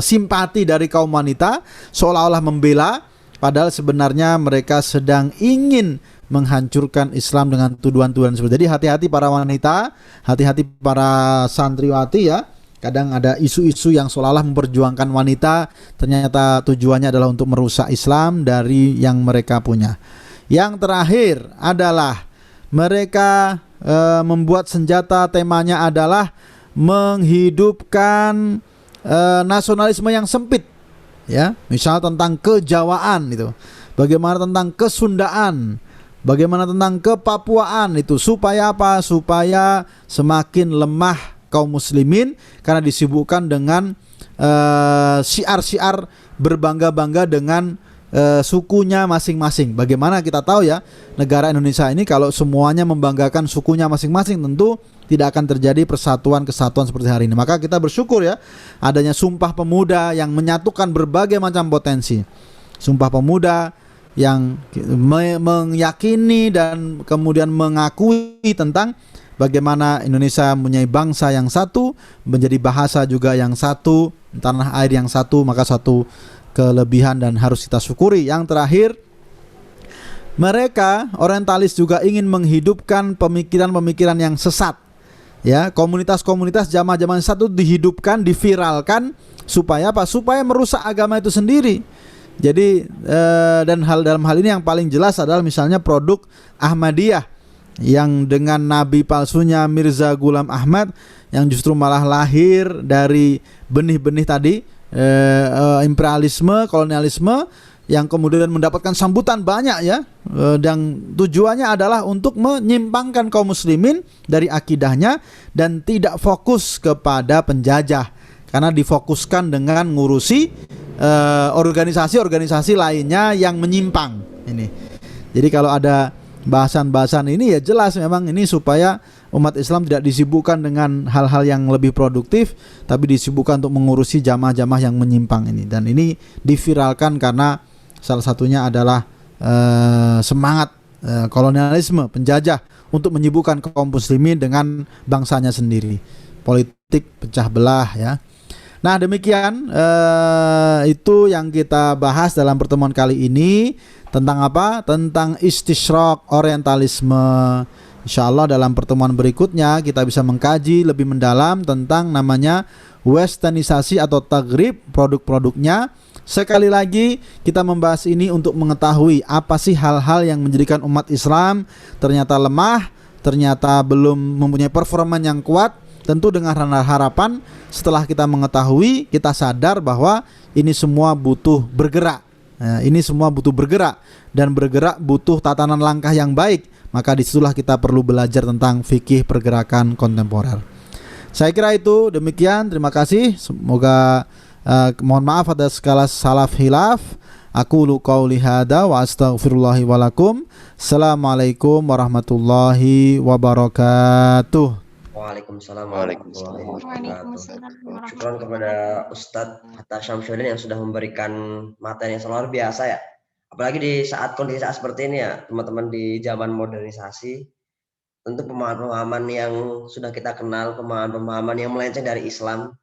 simpati dari kaum wanita, seolah-olah membela, padahal sebenarnya mereka sedang ingin menghancurkan Islam dengan tuduhan-tuduhan seperti itu. Jadi hati-hati para wanita, hati-hati para santriwati ya. Kadang ada isu-isu yang seolah-olah memperjuangkan wanita, ternyata tujuannya adalah untuk merusak Islam dari yang mereka punya. Yang terakhir adalah mereka membuat senjata, temanya adalah menghidupkan nasionalisme yang sempit, ya. Misal tentang kejawaan itu, bagaimana tentang kesundaan, bagaimana tentang kepapuaan itu, supaya apa? Supaya semakin lemah kaum muslimin karena disibukkan dengan syiar-syiar berbangga-bangga dengan sukunya masing-masing. Bagaimana kita tahu ya, negara Indonesia ini kalau semuanya membanggakan sukunya masing-masing, tentu tidak akan terjadi persatuan kesatuan seperti hari ini. Maka kita bersyukur ya, adanya Sumpah Pemuda yang menyatukan berbagai macam potensi. Sumpah Pemuda yang meyakini dan kemudian mengakui tentang bagaimana Indonesia mempunyai bangsa yang satu, menjadi bahasa juga yang satu, tanah air yang satu, maka satu kelebihan dan harus kita syukuri. Yang terakhir, mereka orientalis juga ingin menghidupkan pemikiran-pemikiran yang sesat. Ya, komunitas-komunitas jamaah-jamaah satu dihidupkan, diviralkan, supaya apa? Supaya merusak agama itu sendiri. Jadi dan dalam hal ini yang paling jelas adalah misalnya produk Ahmadiyah yang dengan nabi palsunya Mirza Ghulam Ahmad, yang justru malah lahir dari benih-benih tadi imperialisme, kolonialisme, yang kemudian mendapatkan sambutan banyak ya, dan tujuannya adalah untuk menyimpangkan kaum muslimin dari akidahnya dan tidak fokus kepada penjajah, karena difokuskan dengan ngurusi organisasi-organisasi lainnya yang menyimpang ini. Jadi kalau ada bahasan-bahasan ini ya jelas memang ini supaya umat Islam tidak disibukkan dengan hal-hal yang lebih produktif, tapi disibukkan untuk mengurusi jamaah-jamaah yang menyimpang ini. Dan ini diviralkan karena salah satunya adalah semangat kolonialisme, penjajah untuk menyibukkan kaum muslimin dengan bangsanya sendiri. Politik pecah belah ya. Nah demikian itu yang kita bahas dalam pertemuan kali ini. Tentang apa? Tentang istisyraq, orientalisme. Insyaallah dalam pertemuan berikutnya kita bisa mengkaji lebih mendalam tentang namanya westernisasi atau taghrib produk-produknya. Sekali lagi kita membahas ini untuk mengetahui apa sih hal-hal yang menjadikan umat Islam ternyata lemah, ternyata belum mempunyai performa yang kuat. Tentu dengan harapan setelah kita mengetahui, kita sadar bahwa ini semua butuh bergerak. Nah, ini semua butuh bergerak, dan bergerak butuh tatanan langkah yang baik. Maka disitulah kita perlu belajar tentang fikih pergerakan kontemporer. Saya kira itu demikian. Terima kasih. Semoga mohon maaf atas segala salaf hilaf. Aku qauli hada wa astaghfirullahi walakum. Assalamualaikum warahmatullahi wabarakatuh. Waalaikumsalam warahmatullahi wabarakatuh. Syukron kepada Ustadz Hatta Syamsuddin yang sudah memberikan materi yang luar biasa ya. Apalagi di saat kondisi saat seperti ini ya, teman-teman di zaman modernisasi, tentu pemahaman-pemahaman yang sudah kita kenal, pemahaman-pemahaman yang melenceng dari Islam,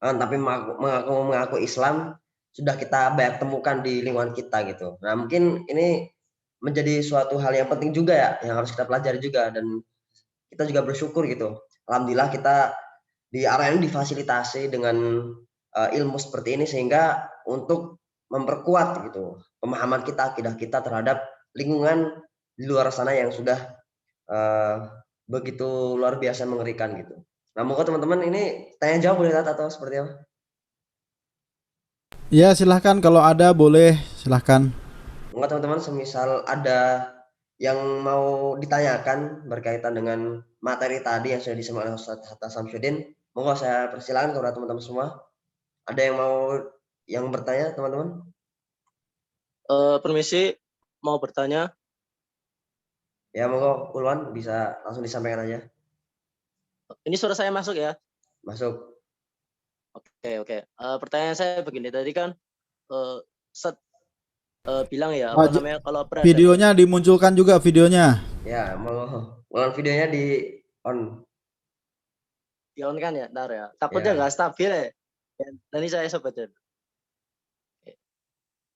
tapi mengaku Islam sudah kita banyak temukan di lingkungan kita gitu. Nah mungkin ini menjadi suatu hal yang penting juga ya, yang harus kita pelajari juga, dan kita juga bersyukur gitu. Alhamdulillah kita di area ini difasilitasi dengan ilmu seperti ini, sehingga untuk memperkuat gitu pemahaman kita, akidah kita terhadap lingkungan di luar sana yang sudah begitu luar biasa mengerikan gitu. Nah, moga teman-teman ini tanya jawab boleh atau seperti apa? Ya silahkan, kalau ada boleh silahkan. Moga teman-teman semisal ada yang mau ditanyakan berkaitan dengan materi tadi yang sudah disampaikan oleh Ustadz Hatta Syamsuddin, monggo saya persilakan kepada teman-teman semua. Ada yang mau bertanya, teman-teman? Permisi, mau bertanya. Ya, monggo Ulwan bisa langsung disampaikan aja. Ini suara saya masuk ya? Masuk. Oke. Pertanyaan saya begini, tadi kan bilang ya Ah, apa namanya kalau peradaban videonya dimunculkan juga videonya. Ya, mau videonya di on. on kan ya, ntar ya. Takutnya Ya, nggak stabil ya. Tadi saya coba dulu.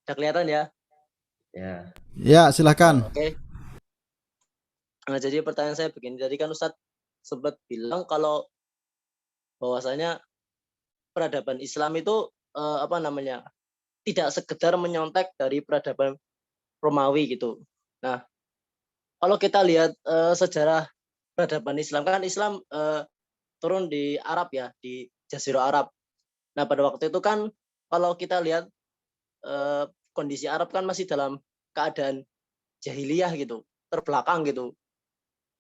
Udah kelihatan ya? ya. Ya, silahkan. Oke. Nah, jadi pertanyaan saya begini. Jadi kan Ustadz sempat bilang kalau bahwasanya peradaban Islam itu apa namanya tidak sekedar menyontek dari peradaban Romawi gitu. Nah, kalau kita lihat sejarah peradaban Islam kan Islam turun di Arab ya, di Jazirah Arab. Nah, pada waktu itu kan kalau kita lihat kondisi Arab kan masih dalam keadaan jahiliyah gitu, terbelakang gitu.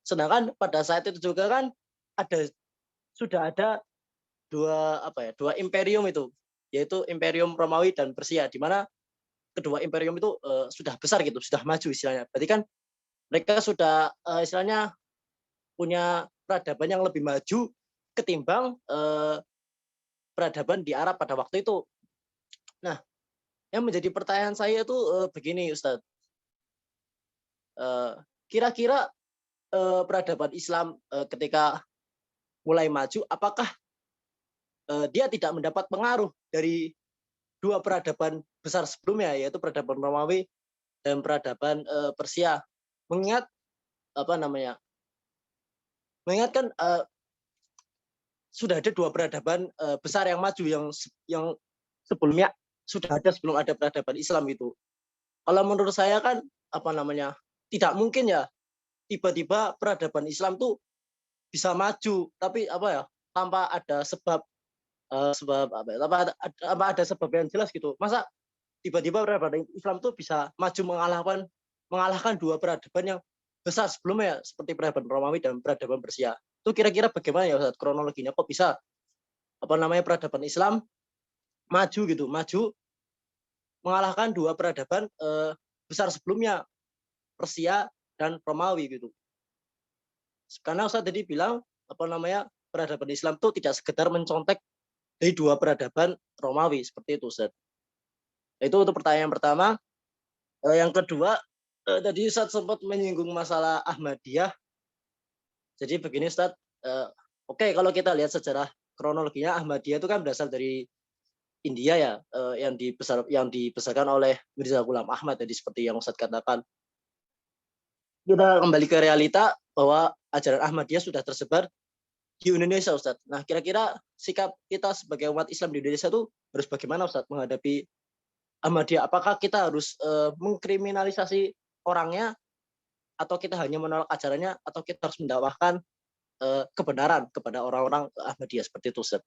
Sedangkan pada saat itu juga kan sudah ada dua imperium itu, yaitu Imperium Romawi dan Persia, di mana kedua imperium itu sudah besar gitu, sudah maju istilahnya. Berarti kan mereka sudah istilahnya punya peradaban yang lebih maju ketimbang peradaban di Arab pada waktu itu. Nah, yang menjadi pertanyaan saya itu begini, Ustadz. Kira-kira peradaban Islam ketika mulai maju, apakah dia tidak mendapat pengaruh dari dua peradaban besar sebelumnya, yaitu peradaban Romawi dan peradaban Persia? Mengingat kan sudah ada dua peradaban besar yang maju yang sebelumnya sudah ada sebelum ada peradaban Islam itu. Kalau menurut saya kan tidak mungkin ya tiba-tiba peradaban Islam tuh bisa maju, tapi tanpa ada sebab ada sebab yang jelas gitu. Masa tiba-tiba peradaban Islam tuh bisa maju mengalahkan dua peradaban yang besar sebelumnya seperti peradaban Romawi dan peradaban Persia. Itu kira-kira bagaimana ya Ustaz kronologinya, kok bisa peradaban Islam maju mengalahkan dua peradaban besar sebelumnya, Persia dan Romawi gitu. Karena Ustaz tadi bilang peradaban Islam itu tidak sekedar mencontek dari dua peradaban Romawi seperti itu, Ustaz. Itu untuk pertanyaan pertama. Yang kedua, tadi Ustaz sempat menyinggung masalah Ahmadiyah. Jadi begini Ustaz, oke, kalau kita lihat sejarah kronologinya, Ahmadiyah itu kan berasal dari India ya, yang dibesarkan oleh Mirza Ghulam Ahmad, jadi seperti yang Ustaz katakan. Kita kembali ke realita bahwa ajaran Ahmadiyah sudah tersebar di Indonesia, Ustaz. Nah, kira-kira sikap kita sebagai umat Islam di Indonesia itu harus bagaimana, Ustaz, menghadapi Ahmadiyah? Apakah kita harus mengkriminalisasi orangnya, atau kita hanya menolak ajarannya, atau kita harus mendakwahkan kebenaran kepada orang-orang Ahmadiyah seperti itu, Ustaz?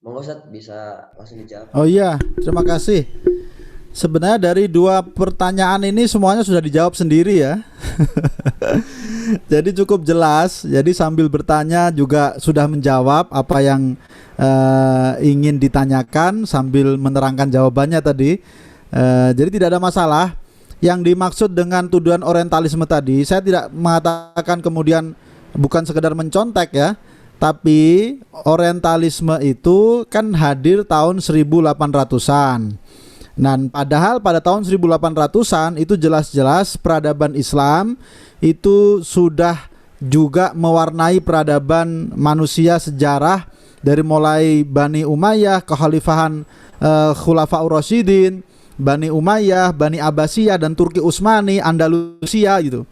Monggo Ustaz, bisa langsung dijawab. Oh iya, terima kasih. Sebenarnya dari dua pertanyaan ini semuanya sudah dijawab sendiri ya. Jadi cukup jelas. Jadi sambil bertanya juga sudah menjawab apa yang ingin ditanyakan sambil menerangkan jawabannya tadi. Jadi tidak ada masalah. Yang dimaksud dengan tuduhan orientalisme tadi, saya tidak mengatakan kemudian bukan sekedar mencontek ya. Tapi orientalisme itu kan hadir tahun 1800-an. Dan padahal pada tahun 1800-an itu jelas-jelas peradaban Islam itu sudah juga mewarnai peradaban manusia sejarah dari mulai Bani Umayyah, kekhalifahan Khulafaur Rasyidin, Bani Umayyah, Bani Abbasiyah, dan Turki Utsmani, Andalusia gitu.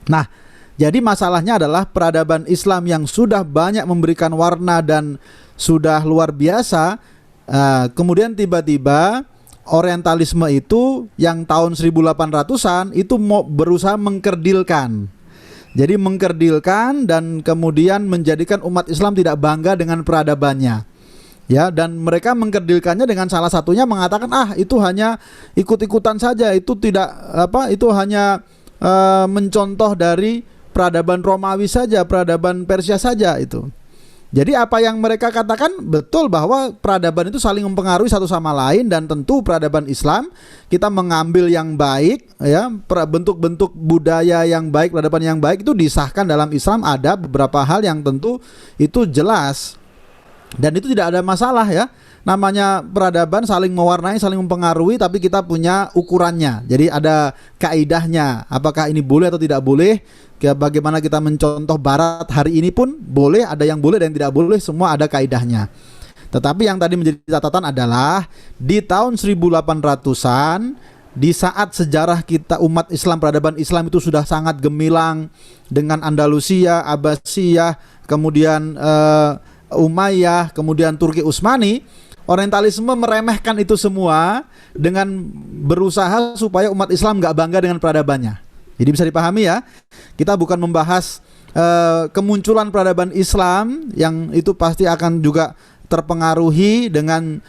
Nah, jadi masalahnya adalah peradaban Islam yang sudah banyak memberikan warna dan sudah luar biasa, kemudian tiba-tiba orientalisme itu yang tahun 1800-an itu mau berusaha mengkerdilkan. Jadi mengkerdilkan dan kemudian menjadikan umat Islam tidak bangga dengan peradabannya. Ya, dan mereka mengkerdilkannya dengan salah satunya mengatakan itu hanya ikut-ikutan saja, itu tidak itu hanya mencontoh dari peradaban Romawi saja, peradaban Persia saja itu. Jadi apa yang mereka katakan betul bahwa peradaban itu saling mempengaruhi satu sama lain, dan tentu peradaban Islam kita mengambil yang baik ya, bentuk-bentuk budaya yang baik, peradaban yang baik itu disahkan dalam Islam. Ada beberapa hal yang tentu itu jelas dan itu tidak ada masalah ya. namanya peradaban saling mewarnai, saling mempengaruhi, tapi kita punya ukurannya. Jadi ada kaidahnya. Apakah ini boleh atau tidak boleh? Bagaimana kita mencontoh barat hari ini pun boleh, ada yang boleh dan yang tidak boleh, semua ada kaidahnya. Tetapi yang tadi menjadi catatan adalah di tahun 1800-an, di saat sejarah kita umat Islam, peradaban Islam itu sudah sangat gemilang dengan Andalusia, Abbasiyah, kemudian Umayyah, kemudian Turki Utsmani. Orientalisme meremehkan itu semua dengan berusaha supaya umat Islam nggak bangga dengan peradabannya. Jadi bisa dipahami ya, kita bukan membahas kemunculan peradaban Islam yang itu pasti akan juga terpengaruhi dengan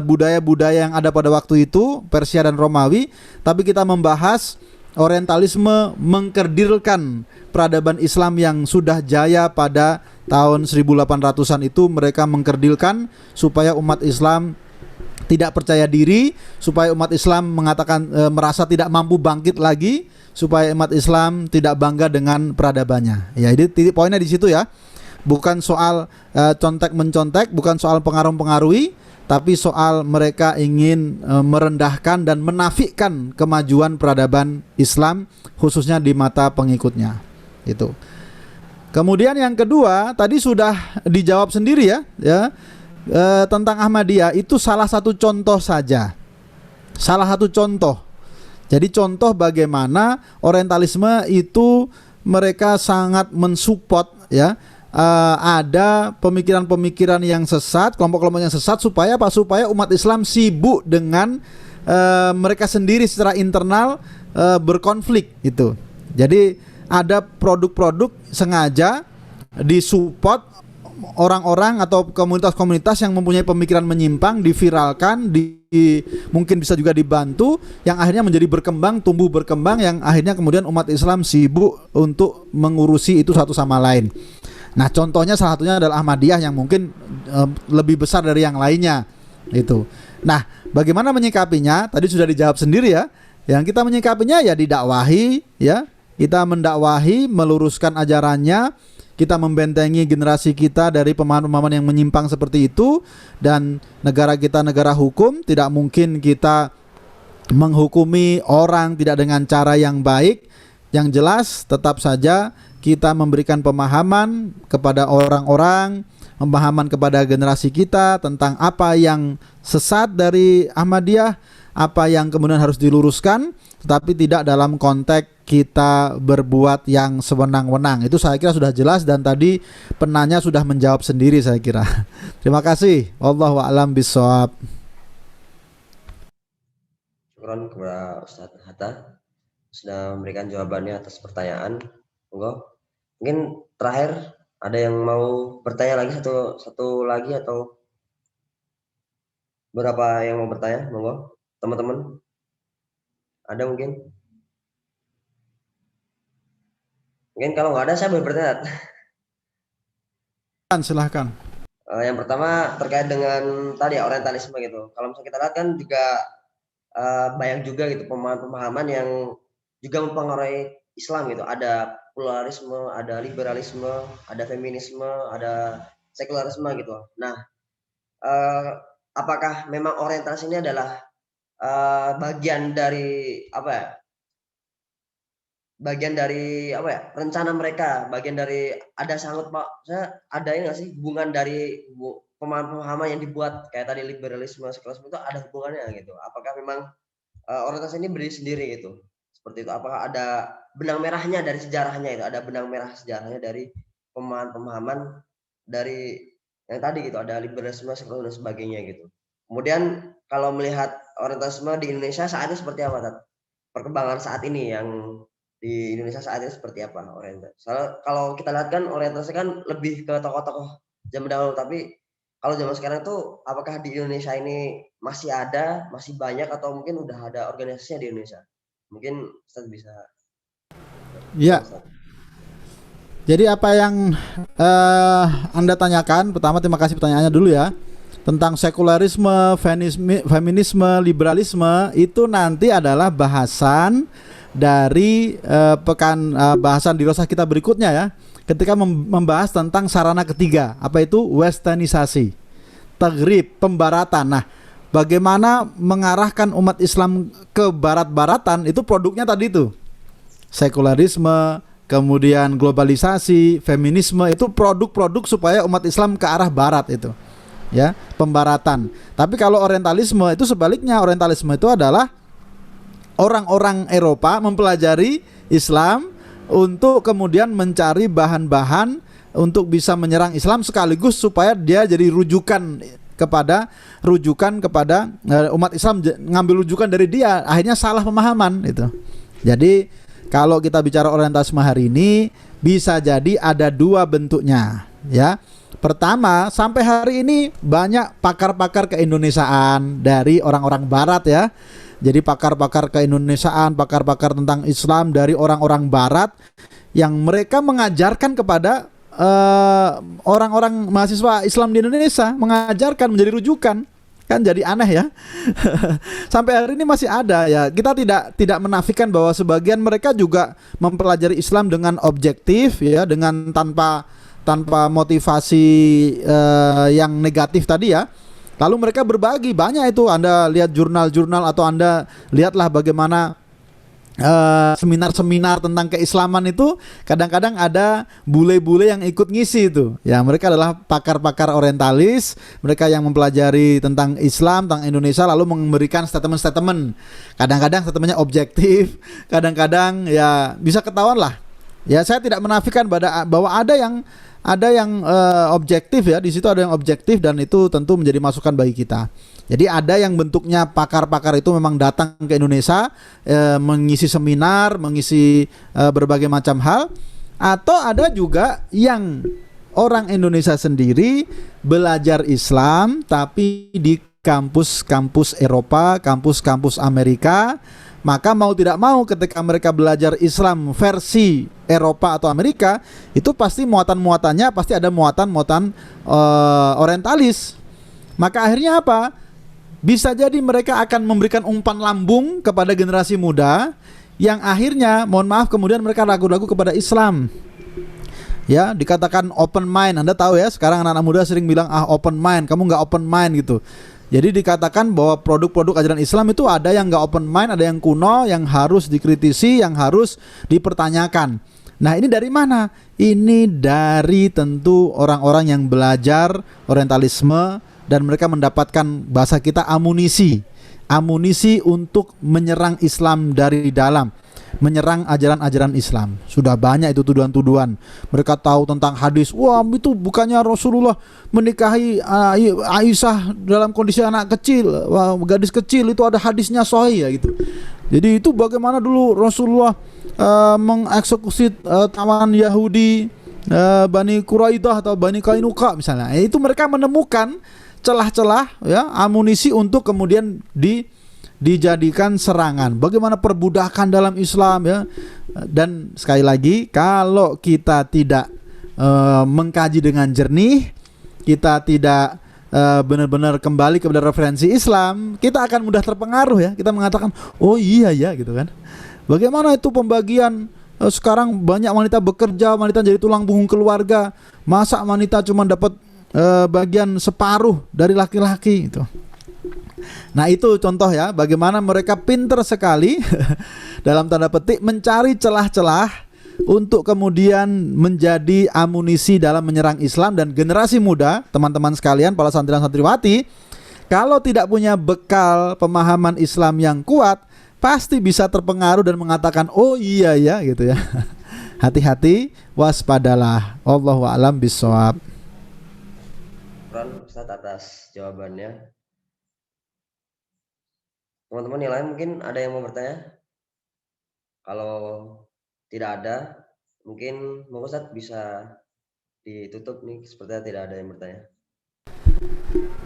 budaya-budaya yang ada pada waktu itu, Persia dan Romawi, tapi kita membahas Orientalisme mengkerdilkan peradaban Islam yang sudah jaya pada tahun 1800-an itu. Mereka mengkerdilkan supaya umat Islam tidak percaya diri, supaya umat Islam mengatakan merasa tidak mampu bangkit lagi, supaya umat Islam tidak bangga dengan peradabannya. Ya, jadi titik poinnya di situ ya. Bukan soal contek mencontek, bukan soal pengaruh-pengaruhi, tapi soal mereka ingin merendahkan dan menafikan kemajuan peradaban Islam khususnya di mata pengikutnya. Itu. Kemudian yang kedua tadi sudah dijawab sendiri ya, tentang Ahmadiyah itu salah satu contoh saja. Salah satu contoh. Jadi contoh bagaimana Orientalisme itu mereka sangat mensupport ya. Ada pemikiran-pemikiran yang sesat, kelompok-kelompok yang sesat, supaya apa? Supaya umat Islam sibuk dengan mereka sendiri secara internal berkonflik itu. Jadi ada produk-produk sengaja disupport orang-orang atau komunitas-komunitas yang mempunyai pemikiran menyimpang, diviralkan, mungkin bisa juga dibantu, yang akhirnya menjadi berkembang, tumbuh berkembang, yang akhirnya kemudian umat Islam sibuk untuk mengurusi itu satu sama lain. Nah, contohnya salah satunya adalah Ahmadiyah yang mungkin lebih besar dari yang lainnya itu. Nah, bagaimana menyikapinya? Tadi sudah dijawab sendiri ya. Yang kita menyikapinya ya didakwahi ya. Kita mendakwahi, meluruskan ajarannya, kita membentengi generasi kita dari pemahaman-pemahaman yang menyimpang seperti itu. Dan negara kita negara hukum, tidak mungkin kita menghukumi orang tidak dengan cara yang baik. Yang jelas tetap saja kita memberikan pemahaman kepada orang-orang, pemahaman kepada generasi kita tentang apa yang sesat dari Ahmadiyah, apa yang kemudian harus diluruskan, tetapi tidak dalam konteks kita berbuat yang sewenang-wenang. Itu saya kira sudah jelas dan tadi penanya sudah menjawab sendiri saya kira. Terima kasih. Wallahu a'lam bishawab. Syukran kepada Ustadz Hatta sudah memberikan jawabannya atas pertanyaan. Monggo. Mungkin terakhir ada yang mau bertanya lagi satu lagi atau berapa yang mau bertanya? Monggo, teman-teman. Ada mungkin? Mungkin kalau nggak ada saya boleh bertanya. Silahkan. Yang pertama terkait dengan tadi Orientalisme gitu. Kalau misalnya kita lihat kan juga banyak juga gitu pemahaman-pemahaman yang juga mempengaruhi Islam gitu. Ada pluralisme, ada liberalisme, ada feminisme, ada sekularisme gitu. Nah, apakah memang orientalis ini adalah bagian dari apa ya? Bagian dari apa ya? Rencana mereka, bagian dari ada sangkut Pak. Saya ada ini nggak sih hubungan dari pemahaman-pemahaman yang dibuat kayak tadi liberalisme, sekularisme itu ada hubungannya gitu. Apakah memang orientalis ini berdiri sendiri gitu? Seperti itu. Apakah ada benang merahnya dari sejarahnya itu? Ada benang merah sejarahnya dari pemahaman dari yang tadi gitu, ada liberalisme, sekularisme dan sebagainya gitu. Kemudian kalau melihat orientalisme di Indonesia saat ini seperti apa, Tat? Perkembangan saat ini yang di Indonesia saat ini seperti apa orientalisme? Soalnya kalau kita lihat kan orientalisme kan lebih ke tokoh-tokoh zaman dahulu, tapi kalau zaman sekarang tuh apakah di Indonesia ini masih ada, masih banyak atau mungkin udah ada organisasinya di Indonesia? Mungkin Ustaz bisa. Ya. Jadi apa yang Anda tanyakan, pertama terima kasih pertanyaannya dulu ya. Tentang sekularisme, feminisme, liberalisme itu nanti adalah bahasan dari bahasan di rosah kita berikutnya ya. Ketika membahas tentang sarana ketiga, apa itu westernisasi. Taghrib, pembaratan. Nah, bagaimana mengarahkan umat Islam ke barat-baratan, itu produknya tadi itu. Sekularisme, kemudian globalisasi, feminisme, itu produk-produk supaya umat Islam ke arah barat itu. Ya, pembaratan. Tapi kalau orientalisme itu sebaliknya. Orientalisme itu adalah orang-orang Eropa mempelajari Islam untuk kemudian mencari bahan-bahan untuk bisa menyerang Islam, sekaligus supaya dia jadi rujukan kepada umat Islam, ngambil rujukan dari dia, akhirnya salah pemahaman itu. Jadi kalau kita bicara orientalisme hari ini, bisa jadi ada dua bentuknya, ya. Pertama, sampai hari ini banyak pakar-pakar keindonesiaan dari orang-orang barat, ya. Jadi pakar-pakar keindonesiaan, pakar-pakar tentang Islam dari orang-orang barat yang mereka mengajarkan kepada orang-orang mahasiswa Islam di Indonesia, mengajarkan, menjadi rujukan. Kan jadi aneh, ya. Sampai hari ini masih ada, ya. Kita tidak menafikan bahwa sebagian mereka juga mempelajari Islam dengan objektif, ya, dengan tanpa motivasi yang negatif tadi, ya. Lalu mereka berbagi banyak itu. Anda lihat jurnal-jurnal atau Anda lihatlah bagaimana seminar-seminar tentang keislaman itu kadang-kadang ada bule-bule yang ikut ngisi itu. Ya, mereka adalah pakar-pakar orientalis, mereka yang mempelajari tentang Islam, tentang Indonesia, lalu memberikan statement-statement. Kadang-kadang statementnya objektif, kadang-kadang ya bisa ketahuan lah. Ya, saya tidak menafikan bahwa ada yang objektif, ya. Di situ ada yang objektif dan itu tentu menjadi masukan bagi kita. Jadi ada yang bentuknya pakar-pakar itu memang datang ke Indonesia, mengisi seminar, mengisi berbagai macam hal. Atau ada juga yang orang Indonesia sendiri belajar Islam tapi di kampus-kampus Eropa, kampus-kampus Amerika. Maka mau tidak mau ketika mereka belajar Islam versi Eropa atau Amerika, itu pasti muatan-muatannya pasti ada muatan-muatan orientalis. Maka akhirnya apa? Bisa jadi mereka akan memberikan umpan lambung kepada generasi muda yang akhirnya, mohon maaf, kemudian mereka ragu-ragu kepada Islam. Ya, dikatakan open mind. Anda tahu, ya, sekarang anak-anak muda sering bilang open mind, kamu nggak open mind gitu. Jadi dikatakan bahwa produk-produk ajaran Islam itu ada yang nggak open mind, ada yang kuno, yang harus dikritisi, yang harus dipertanyakan. Nah, ini dari mana? Ini dari tentu orang-orang yang belajar orientalisme dan mereka mendapatkan, bahasa kita, amunisi untuk menyerang Islam dari dalam, menyerang ajaran-ajaran Islam. Sudah banyak itu tuduhan-tuduhan. Mereka tahu tentang hadis, wah itu bukannya Rasulullah menikahi Aisyah dalam kondisi anak kecil, gadis kecil, itu ada hadisnya sahih, ya gitu. Jadi itu bagaimana dulu Rasulullah mengeksekusi tawanan Yahudi, Bani Quraidah atau Bani Kainuka misalnya. Itu mereka menemukan celah-celah, ya, amunisi untuk kemudian dijadikan serangan. Bagaimana perbudakan dalam Islam, ya. Dan sekali lagi, kalau kita tidak mengkaji dengan jernih, kita tidak benar-benar kembali kepada referensi Islam, kita akan mudah terpengaruh, ya. Kita mengatakan, oh iya ya, gitu kan. Bagaimana itu pembagian? Sekarang banyak wanita bekerja, wanita jadi tulang punggung keluarga. Masa wanita cuma dapat bagian separuh dari laki-laki itu. Nah, itu contoh, ya, bagaimana mereka pintar sekali dalam tanda petik mencari celah-celah untuk kemudian menjadi amunisi dalam menyerang Islam. Dan generasi muda, teman-teman sekalian, para santriwan santriwati, kalau tidak punya bekal pemahaman Islam yang kuat, pasti bisa terpengaruh dan mengatakan, oh iya ya, gitu, ya. Hati-hati, waspadalah. Wallahu a'lam bishawab. Ustaz atas jawabannya. Teman-teman yang lain mungkin ada yang mau bertanya? Kalau tidak ada, mungkin Ustaz bisa ditutup nih, sepertinya tidak ada yang bertanya.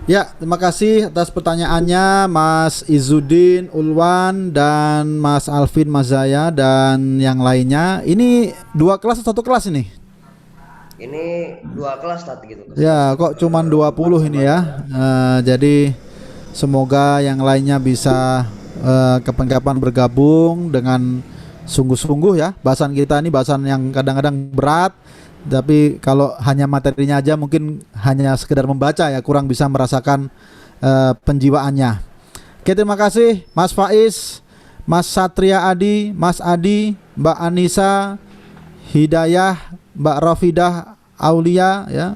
Ya, terima kasih atas pertanyaannya Mas Izzuddin Ulwan dan Mas Alvin Mazaya dan yang lainnya. Ini 2 kelas atau 1 kelas ini? Ini 2 kelas tadi gitu. Ya, kok cuman 20 ini, ya. Jadi semoga yang lainnya bisa kapan-kapan bergabung dengan sungguh-sungguh, ya. Bahasan kita ini bahasan yang kadang-kadang berat, Tapi kalau hanya materinya aja mungkin hanya sekedar membaca ya, kurang bisa merasakan penjiwaannya. Oke, terima kasih Mas Faiz, Mas Satria Adi, Mas Adi, Mbak Anissa, Hidayah, Mbak Rafidah Aulia ya,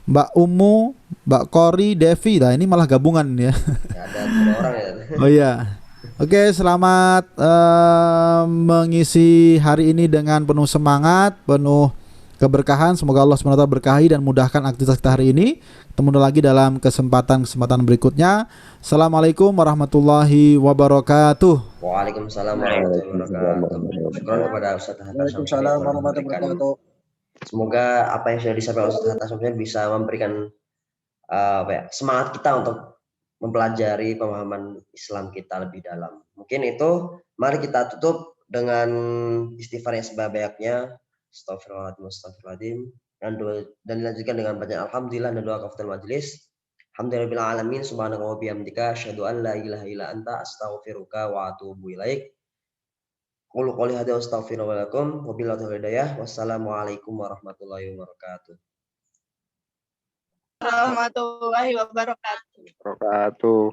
Mbak Umu, Mbak Kori, Devi. Nah, ini malah gabungan ya. Ya, ada 3 orang ya. Oh iya. Oke, selamat mengisi hari ini dengan penuh semangat, penuh keberkahan. Semoga Allah SWT berkahi dan mudahkan aktivitas kita hari ini. Ketemu lagi dalam kesempatan berikutnya. Assalamualaikum warahmatullahi wabarakatuh. Waalaikumsalam warahmatullahi wabarakatuh. Syukran kepada Ustaz Hatta Syamsuddin Waalaikumsalam telah warahmatullahi memberikan. wabarakatuh. Semoga apa yang sudah disampaikan Ustaz Hatta Syamsuddin bisa memberikan semangat kita untuk mempelajari pemahaman Islam kita lebih dalam. Mungkin itu, mari kita tutup dengan istighfar yang sebanyak-banyaknya. Astagfirullahaladzim, astagfirullahaladzim. Dan dilanjutkan dengan bacaan alhamdulillah dan doa kafatul majlis. Alhamdulillahirabbil alamin, subhanaka wa bihamdika, asyhadu an la ilaha illa anta, astaghfiruka wa atubu ilaik. Qul qouli hadza astaghfirullah lakum wa billahi hidayah. Wassalamualaikum warahmatullahi wabarakatuh. Warahmatullahi wabarakatuh. Wabarakatuh.